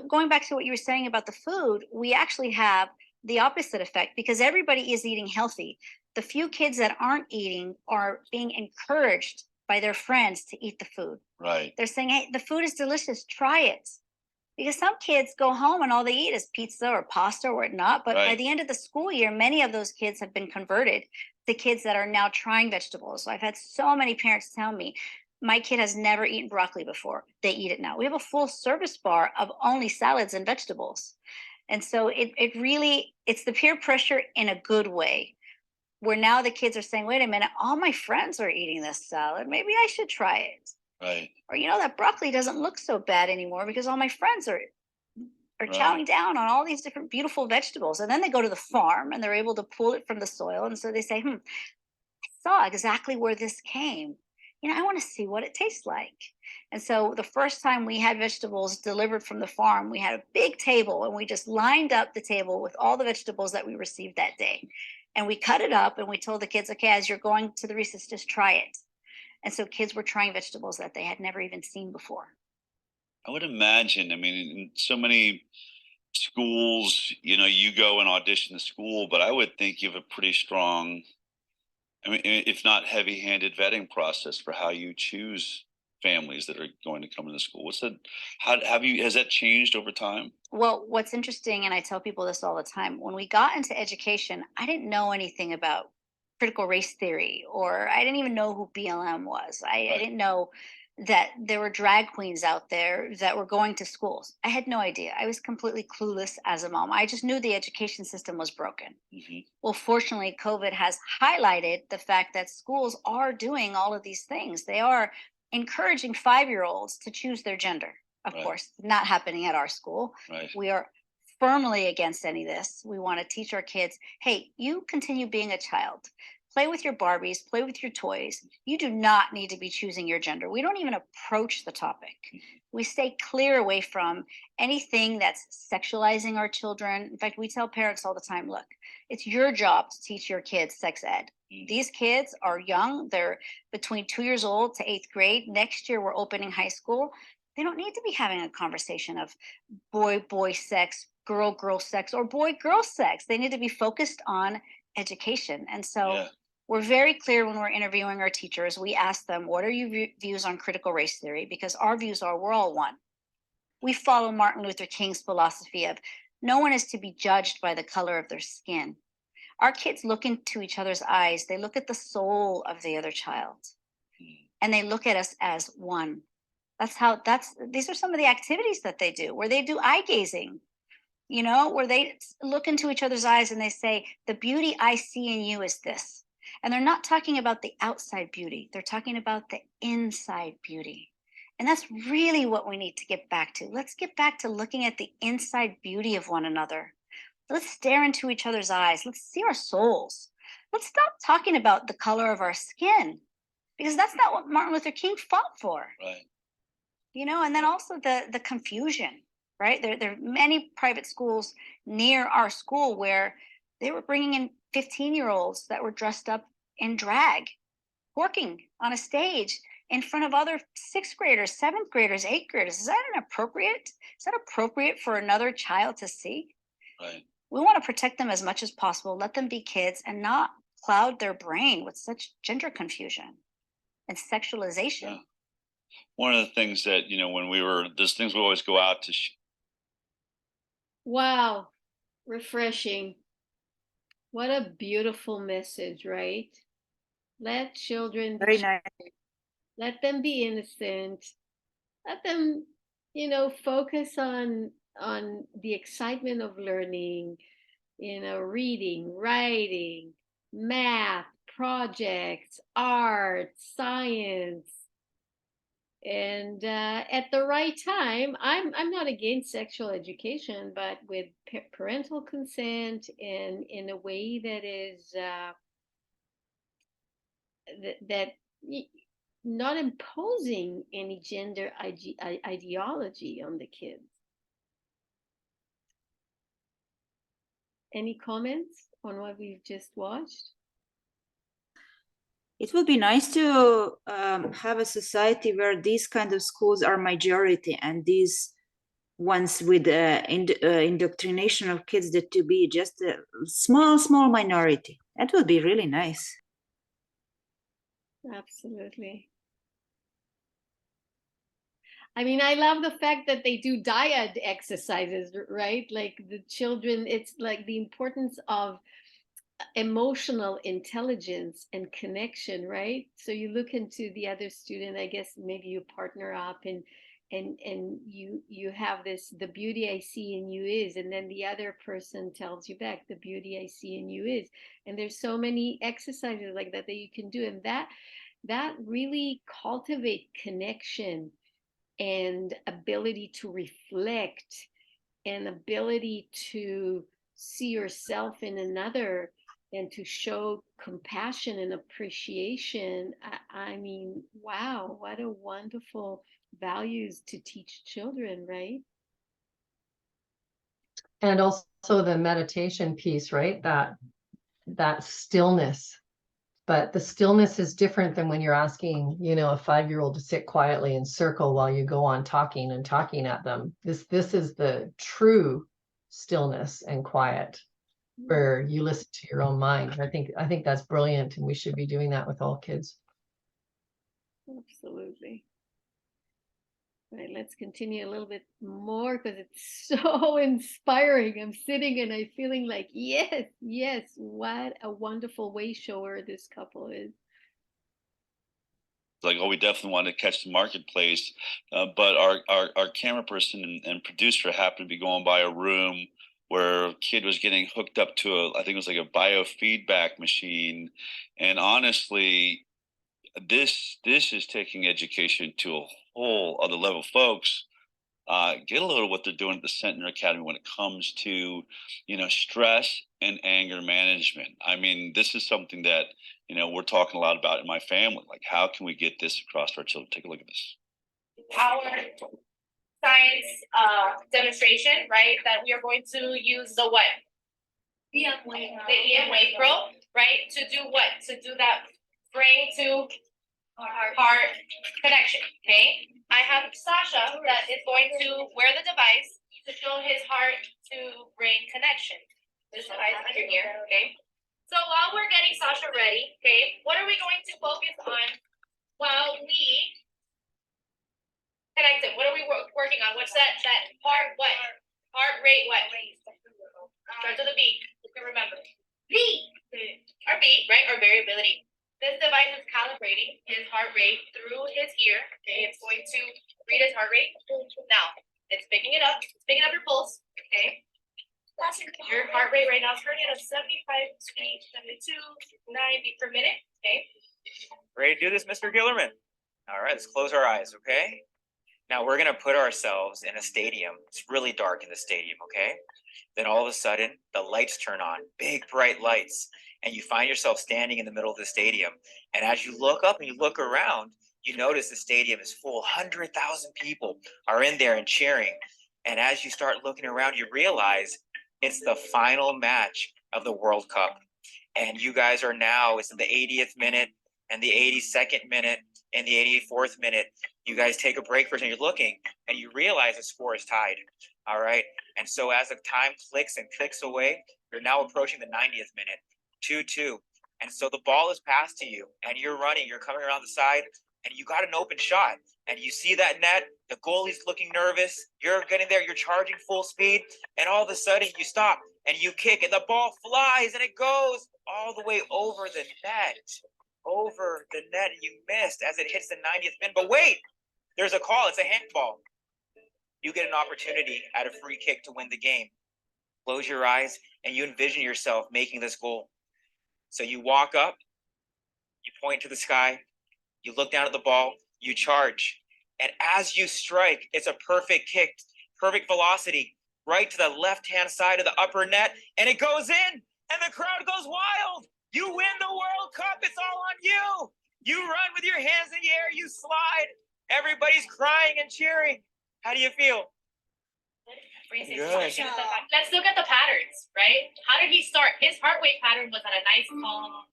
going back to what you were saying about the food, we actually have the opposite effect because everybody is eating healthy. The few kids that aren't eating are being encouraged by their friends to eat the food. Right. They're saying, hey, the food is delicious, try it. Because some kids go home and all they eat is pizza or pasta or whatnot. But by the end of the school year, many of those kids have been converted to kids that are now trying vegetables. So I've had so many parents tell me, my kid has never eaten broccoli before. They eat it now. We have a full service bar of only salads and vegetables. And so it's the peer pressure in a good way, where now the kids are saying, wait a minute, all my friends are eating this salad. Maybe I should try it. Right. Or, that broccoli doesn't look so bad anymore because all my friends are chowing down on all these different beautiful vegetables. And then they go to the farm and they're able to pull it from the soil. And so they say, I saw exactly where this came. I want to see what it tastes like. And so the first time we had vegetables delivered from the farm, we had a big table and we just lined up the table with all the vegetables that we received that day. And we cut it up and we told the kids, okay, as you're going to the recess, just try it. And so kids were trying vegetables that they had never even seen before. I would imagine, in so many schools, you go and audition the school, but I would think you have a pretty strong, if not heavy-handed vetting process for how you choose families that are going to come into school. Has that changed over time? Well, what's interesting, and I tell people this all the time, when we got into education, I didn't know anything about critical race theory, or I didn't even know who BLM was. I didn't know that there were drag queens out there that were going to schools. I had no idea. I was completely clueless as a mom. I just knew the education system was broken. Mm-hmm. Well, fortunately, COVID has highlighted the fact that schools are doing all of these things. They are encouraging 5-year-olds to choose their gender. Of course, not happening at our school. Right. We are firmly against any of this. We want to teach our kids, hey, you continue being a child. Play with your Barbies, play with your toys. You do not need to be choosing your gender. We don't even approach the topic. We stay clear away from anything that's sexualizing our children. In fact, we tell parents all the time, look, it's your job to teach your kids sex ed. These kids are young. They're between 2 years old to 8th grade. Next year, we're opening high school. They don't need to be having a conversation of boy sex, girl sex, or boy-girl sex. They need to be focused on education. And so we're very clear when we're interviewing our teachers. We ask them, what are your views on critical race theory? Because our views are, we're all one. We follow Martin Luther King's philosophy of no one is to be judged by the color of their skin. Our kids look into each other's eyes. They look at the soul of the other child. And they look at us as one. These are some of the activities that they do, where they do eye gazing, where they look into each other's eyes and they say, the beauty I see in you is this. And they're not talking about the outside beauty. They're talking about the inside beauty. And that's really what we need to get back to. Let's get back to looking at the inside beauty of one another. Let's stare into each other's eyes. Let's see our souls. Let's stop talking about the color of our skin, because that's not what Martin Luther King fought for. Right. And then also the confusion, right? There are many private schools near our school where they were bringing in 15-year-olds that were dressed up in drag, working on a stage in front of other 6th graders, 7th graders, 8th graders. Is that inappropriate? Is that appropriate for another child to see? Right. We want to protect them as much as possible, let them be kids and not cloud their brain with such gender confusion and sexualization. Yeah. One of the things that, there's things we always go out to. Wow. Refreshing. What a beautiful message, right? Let children Very nice. Let them be innocent. Let them, focus on the excitement of learning. reading, writing, math, projects, art, science. And at the right time, I'm not against sexual education, but with parental consent and in a way that is not imposing any gender ideology on the kids. Any comments on what we've just watched? It would be nice to have a society where these kind of schools are majority, and these ones with indoctrination of kids that to be just a small minority. That would be really nice. Absolutely. I mean, I love the fact that they do dyad exercises, right? Like the children, it's like the importance of emotional intelligence and connection, right? So you look into the other student, I guess maybe you partner up and you have this, the beauty I see in you is, and then the other person tells you back, the beauty I see in you is. And there's so many exercises like that you can do, and that really cultivate connection and ability to reflect and ability to see yourself in another and to show compassion and appreciation. I mean, wow, what a wonderful values to teach children, right? And also the meditation piece, right? That stillness. But the stillness is different than when you're asking, a 5-year-old to sit quietly in circle while you go on talking at them. This is the true stillness and quiet where you listen to your own mind. I think that's brilliant, and we should be doing that with all kids. Absolutely. All right, let's continue a little bit more because it's so inspiring. I'm sitting and I'm feeling like, yes, what a wonderful way shower this couple is. Like, oh, we definitely want to catch the marketplace, but our camera person and producer happened to be going by a room where a kid was getting hooked up to I think it was like a biofeedback machine, and honestly, this is taking education to a whole other level. Folks, get a little what they're doing at the Centner Academy when it comes to, stress and anger management. I mean, this is something that, we're talking a lot about in my family. Like, how can we get this across to our children? Take a look at this. Our science demonstration, right? That we are going to use the what? The EM wave curl, right? To do what? To do that brain to heart connection, okay? I have Sasha that is going to wear the device to show his heart to brain connection. This device under here, okay? So while we're getting Sasha ready, okay, what are we going to focus on while we connect him? What are we working on? What's that heart, what? Heart rate, what? Start to the beat, you can remember. Beat, our beat, right? Our variability. This device is calibrating his heart rate through his ear. Okay, it's going to read his heart rate. Now, it's picking it up. It's picking up your pulse. Okay. Your heart rate right now is currently at 75, 72, 90 per minute. Okay. Ready to do this, Mr. Gillerman? All right, let's close our eyes, okay? Now we're gonna put ourselves in a stadium. It's really dark in the stadium, okay? Then all of a sudden, the lights turn on, big bright lights, and you find yourself standing in the middle of the stadium. And as you look up and you look around, you notice the stadium is full. 100,000 people are in there and cheering. And as you start looking around, you realize it's the final match of the World Cup. And you guys are now, it's in the 80th minute and the 82nd minute and the 84th minute. You guys take a break for a second, you're looking, and you realize the score is tied. All right. And so as the time clicks and clicks away, you're now approaching the 90th minute, 2-2. And so the ball is passed to you and you're running, you're coming around the side and you got an open shot and you see that net, the goalie's looking nervous, you're getting there, you're charging full speed, and all of a sudden you stop and you kick and the ball flies and it goes all the way over the net, and you missed as it hits the 90th minute. But wait, there's a call, it's a handball. You get an opportunity at a free kick to win the game. close your eyes, and you envision yourself making this goal. So you walk up, you point to the sky, you look down at the ball, you charge. And as you strike, it's a perfect kick, perfect velocity, right to the left-hand side of the upper net, and it goes in, and the crowd goes wild. You win the World Cup, it's all on you. You run with your hands in the air, you slide. Everybody's crying and cheering. How do you feel? Good. Let's look at the patterns, right? How did he start? His heart rate pattern was at a nice calm,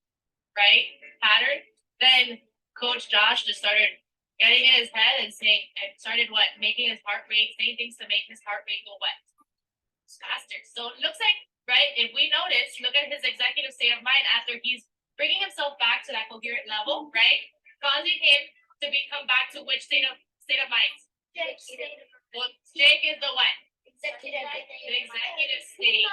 right, pattern. Then Coach Josh just started getting in his head and started making his heart rate, saying things to make his heart rate go what? Faster. So it looks like, right, if we notice, look at his executive state of mind after he's bringing himself back to that coherent level, right? Causing him to come back to which state of mind? Well, Jake is the what? The executive state.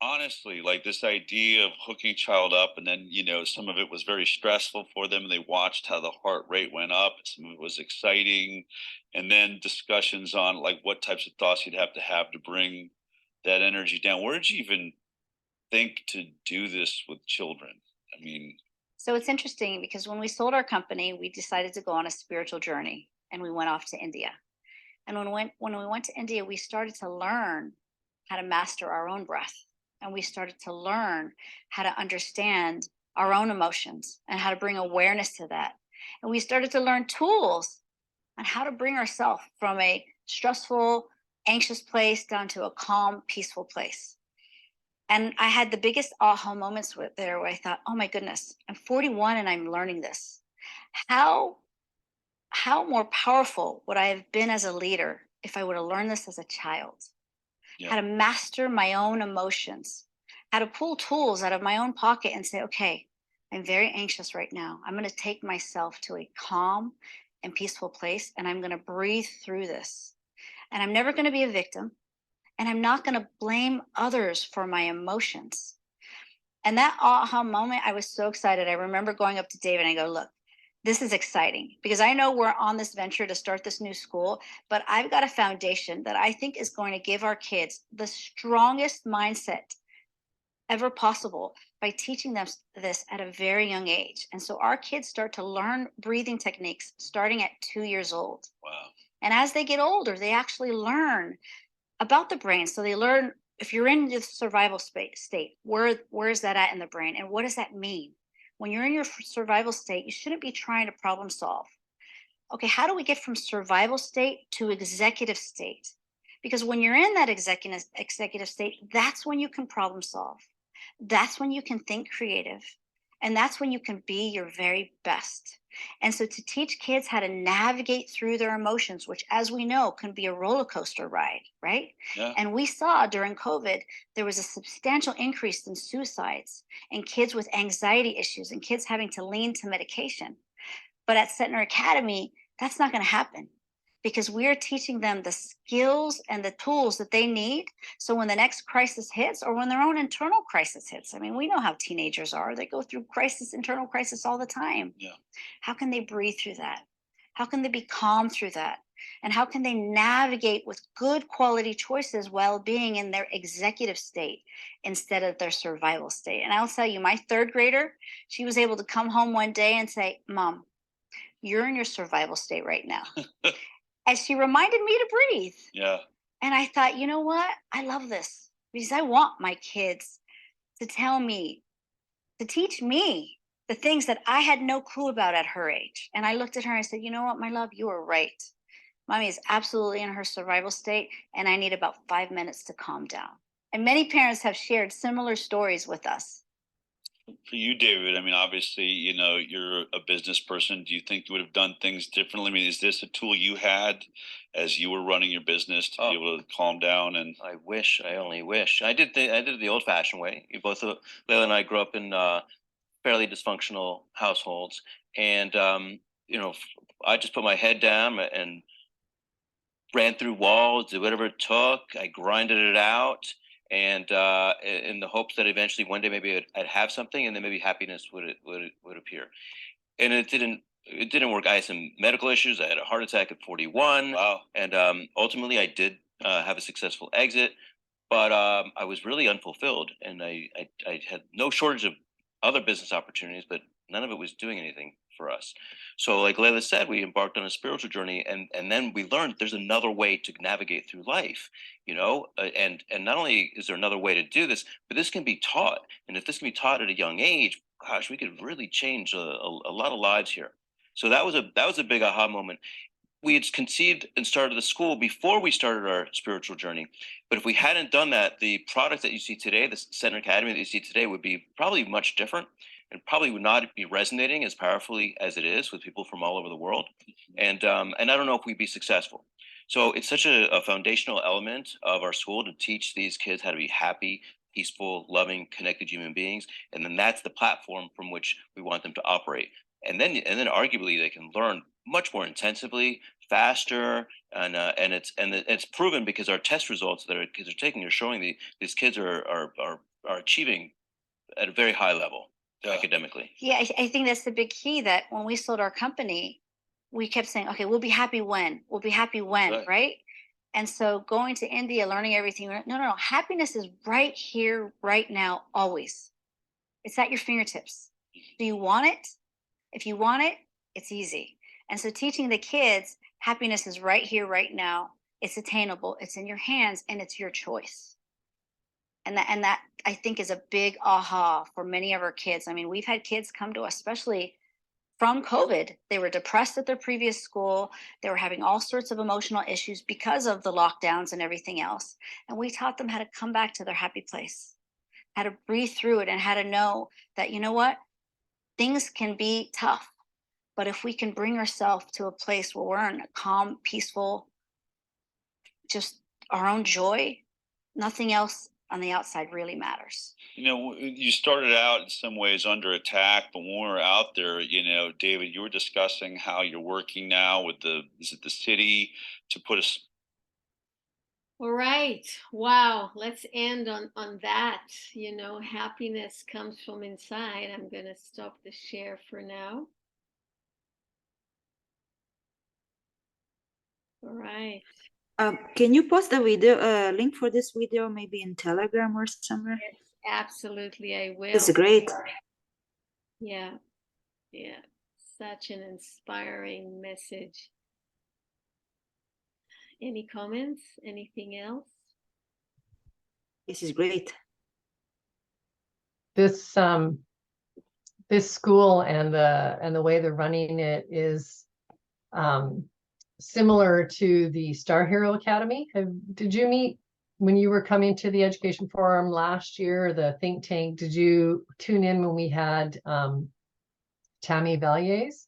Honestly, like this idea of hooking child up, and then some of it was very stressful for them, and they watched how the heart rate went up. Some of it was exciting, and then discussions on like what types of thoughts you'd have to bring that energy down. Where did you even think to do this with children? I mean, so it's interesting because when we sold our company, we decided to go on a spiritual journey, and we went off to India. And when we went to India, we started to learn how to master our own breath. And we started to learn how to understand our own emotions and how to bring awareness to that. And we started to learn tools on how to bring ourselves from a stressful, anxious place down to a calm, peaceful place. And I had the biggest aha moments where I thought, oh my goodness, I'm 41 and I'm learning this. How more powerful would I have been as a leader if I would have learned this as a child? Yeah. How to master my own emotions, how to pull tools out of my own pocket and say, okay, I'm very anxious right now. I'm going to take myself to a calm and peaceful place, and I'm going to breathe through this. And I'm never going to be a victim, and I'm not going to blame others for my emotions. And that aha moment, I was so excited. I remember going up to David and I go, look, this is exciting because I know we're on this venture to start this new school, but I've got a foundation that I think is going to give our kids the strongest mindset ever possible by teaching them this at a very young age. And so our kids start to learn breathing techniques starting at 2 years old. Wow. And as they get older, they actually learn about the brain. So they learn if you're in the survival state, where is that at in the brain? And what does that mean? When you're in your survival state, you shouldn't be trying to problem solve. Okay, how do we get from survival state to executive state? Because when you're in that executive state, that's when you can problem solve. That's when you can think creative. And that's when you can be your very best. And so to teach kids how to navigate through their emotions, which as we know can be a roller coaster ride, right? Yeah. And we saw during COVID, there was a substantial increase in suicides and kids with anxiety issues and kids having to lean to medication. But at Centner Academy, that's not going to happen because we're teaching them the skills and the tools that they need. So when the next crisis hits or when their own internal crisis hits, I mean, we know how teenagers are. They go through internal crisis all the time. Yeah. How can they breathe through that? How can they be calm through that? And how can they navigate with good quality choices while being in their executive state instead of their survival state? And I'll tell you, my third grader, she was able to come home one day and say, Mom, you're in your survival state right now. And she reminded me to breathe. Yeah. And I thought, you know what? I love this because I want my kids to tell me, to teach me the things that I had no clue about at her age. And I looked at her and I said, you know what, my love, you are right. Mommy is absolutely in her survival state, and I need about 5 minutes to calm down. And many parents have shared similar stories with us. For you, David, I mean, obviously, you're a business person. Do you think you would have done things differently? I mean, is this a tool you had as you were running your business to be able to calm down? And I only wish. I did it the old-fashioned way. Layla and I grew up in fairly dysfunctional households, and I just put my head down and ran through walls, did whatever it took. I grinded it out. And in the hopes that eventually one day maybe I'd have something, and then maybe happiness would appear. And it didn't work. I had some medical issues. I had a heart attack at 41. Wow. And ultimately, I did have a successful exit, but I was really unfulfilled, and I had no shortage of other business opportunities, but none of it was doing anything for us. So like Layla said, we embarked on a spiritual journey, and then we learned there's another way to navigate through life, and not only is there another way to do this, but this can be taught. And if this can be taught at a young age, gosh, we could really change a lot of lives here. So that was a big aha moment. We had conceived and started the school before we started our spiritual journey. But if we hadn't done that, the product that you see today, the Centner Academy that you see today, would be probably much different, and probably would not be resonating as powerfully as it is with people from all over the world. And I don't know if we'd be successful. So it's such a foundational element of our school to teach these kids how to be happy, peaceful, loving, connected human beings. And then that's the platform from which we want them to operate. And then arguably they can learn much more intensively, faster, and it's proven because our test results that our kids are taking are showing these kids are achieving at a very high level academically. Yeah, I think that's the big key, that when we sold our company, we kept saying, okay, we'll be happy when, right? And so going to India, learning everything, no, happiness is right here, right now, always. It's at your fingertips. Do you want it? If you want it, it's easy. And so teaching the kids, happiness is right here, right now. It's attainable. It's in your hands, and it's your choice. And that I think is a big aha for many of our kids. I mean, we've had kids come to us, especially from COVID. They were depressed at their previous school. They were having all sorts of emotional issues because of the lockdowns and everything else. And we taught them how to come back to their happy place, how to breathe through it, and how to know that, you know what, things can be tough. But if we can bring ourselves to a place where we're in a calm, peaceful, just our own joy, nothing else on the outside really matters. You started out in some ways under attack, but when we were out there, David, you were discussing how you're working now with the city to put us. All right. Wow. Let's end on that. Happiness comes from inside. I'm going to stop the share for now. All right. Can you post the video link for this video maybe in Telegram or somewhere? Yes, absolutely, I will. That's great. Yeah. Such an inspiring message. Any comments? Anything else? This is great. This school and the way they're running it is similar to the Star Hero Academy. Did you meet when you were coming to the Education Forum last year, the think tank? Did you tune in when we had Tammy Valliers?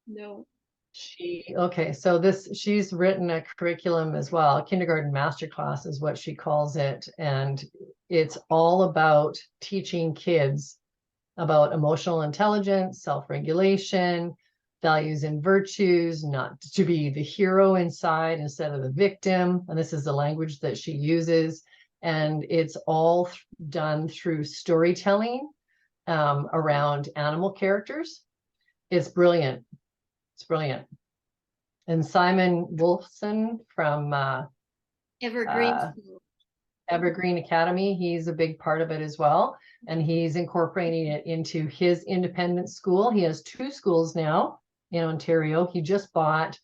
No. So she's written a curriculum as well. A kindergarten masterclass is what she calls it. And it's all about teaching kids about emotional intelligence, self-regulation, values and virtues, not to be the hero inside instead of the victim. And this is the language that she uses. And it's all done through storytelling around animal characters. It's brilliant. It's brilliant. And Simon Wolfson from Evergreen Academy, he's a big part of it as well. And he's incorporating it into his independent school. He has 2 schools now in Ontario. He just bought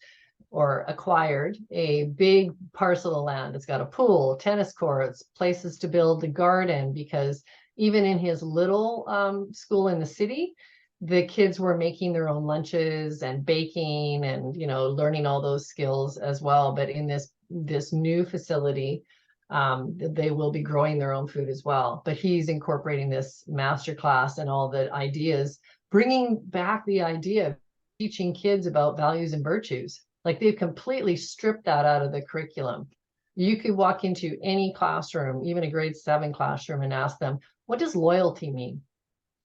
or acquired a big parcel of land. It's got a pool, tennis courts, places to build a garden, because even in his little school in the city, the kids were making their own lunches and baking and, learning all those skills as well. But in this new facility, they will be growing their own food as well. But he's incorporating this masterclass and all the ideas, bringing back the idea of teaching kids about values and virtues. Like, they've completely stripped that out of the curriculum. You could walk into any classroom, even a grade 7 classroom, and ask them, what does loyalty mean?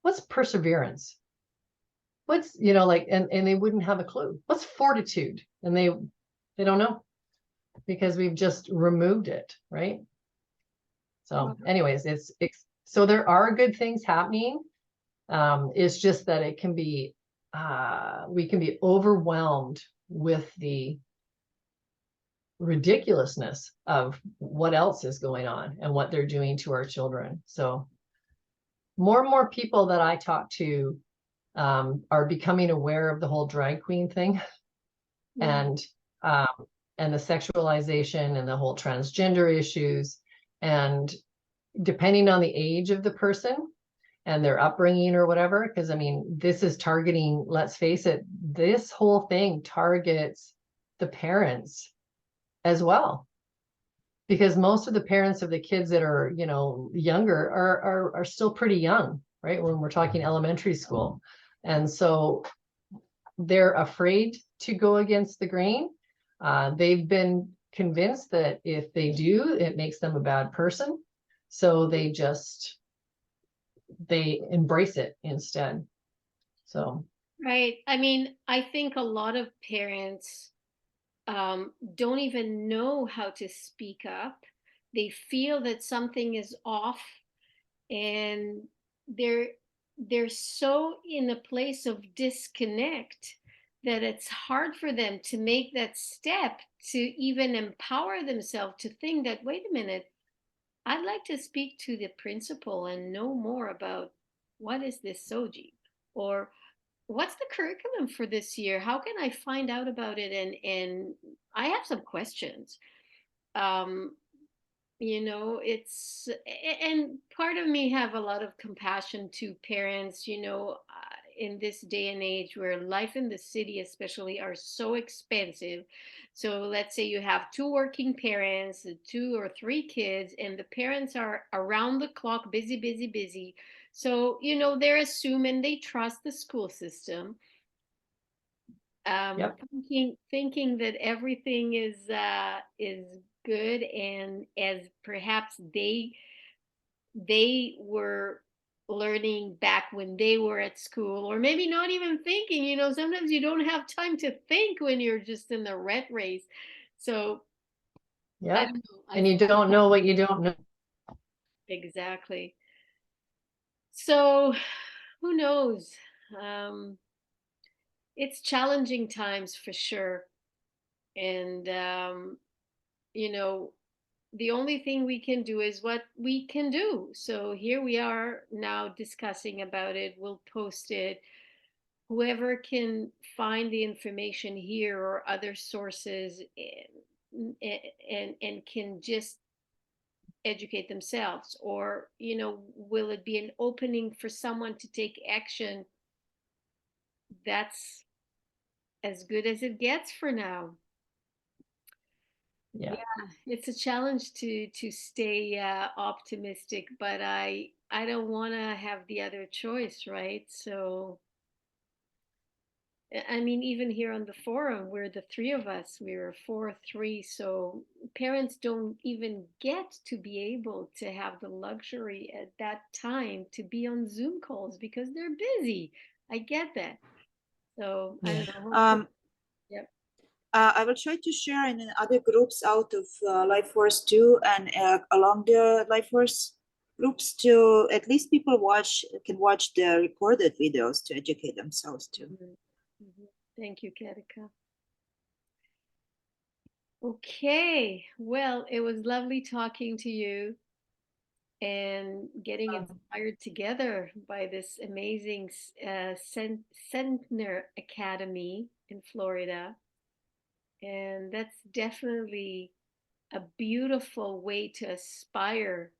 What's perseverance? What's, and they wouldn't have a clue. What's fortitude? And they don't know, because we've just removed it, right? So anyways, so there are good things happening. It's just that it can be, we can be overwhelmed with the ridiculousness of what else is going on and what they're doing to our children. So more and more people that I talk to are becoming aware of the whole drag queen thing, and the sexualization and the whole transgender issues. And depending on the age of the person and their upbringing or whatever, because I mean, this is targeting, let's face it, this whole thing targets the parents as well. Because most of the parents of the kids that are, you know, younger are still pretty young, right? When we're talking elementary school. And so they're afraid to go against the grain. They've been convinced that if they do, it makes them a bad person. So they embrace it instead. So. Right. I mean, I think a lot of parents don't even know how to speak up. They feel that something is off, and they're so in a place of disconnect that it's hard for them to make that step to even empower themselves to think that, wait a minute, I'd like to speak to the principal and know more about what is this SOGI, or what's the curriculum for this year? How can I find out about it? And I have some questions. You know, and part of me have a lot of compassion to parents, you know, in this day and age where life in the city especially are so expensive. So let's say you have two working parents, 2 or 3 kids, and the parents are around the clock, busy, busy, busy. So, you know, they're assuming they trust the school system, thinking that everything is good, and as perhaps they were learning back when they were at school, or maybe not even thinking. You know, sometimes you don't have time to think when you're just in the rat race. So yeah, and you don't know what you don't know. Exactly. So who knows? It's challenging times for sure. And you know, the only thing we can do is what we can do. So here we are now discussing about it. We'll post it. Whoever can find the information here or other sources, and can just educate themselves, or, you know, will it be an opening for someone to take action? That's as good as it gets for now. Yeah, it's a challenge to stay optimistic, but I don't want to have the other choice, right? So I mean, even here on the forum, we're the 3 of us, we're 4-3, so parents don't even get to be able to have the luxury at that time to be on Zoom calls because they're busy. I get that. So I don't know. Yep. I will try to share in other groups out of Life Force 2 and along the Life Force groups, to at least people can watch the recorded videos to educate themselves too. Thank you, Katika. Okay, well, it was lovely talking to you and getting inspired together by this amazing Centner Academy in Florida. And that's definitely a beautiful way to aspire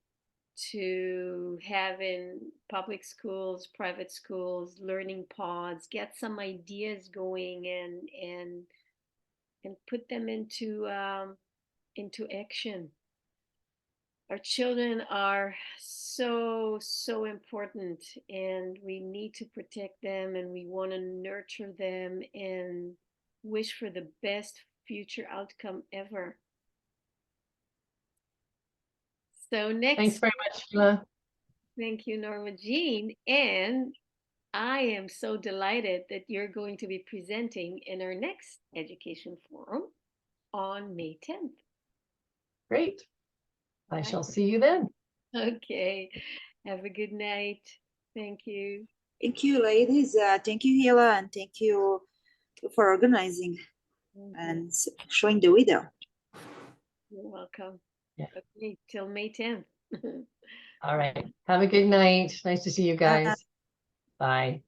to have in public schools, private schools, learning pods, get some ideas going, and put them into action. Our children are so important, and we need to protect them, and we want to nurture them and wish for the best future outcome ever. So Thanks very much, Hila. Thank you, Norma Jean. And I am so delighted that you're going to be presenting in our next education forum on May 10th. Great. I shall see you then. Okay. Have a good night. Thank you. Thank you, ladies. Thank you, Hila, and thank you for organizing and showing the video. You're welcome. Yeah. Okay, till May 10th. All right. Have a good night. Nice to see you guys. Bye.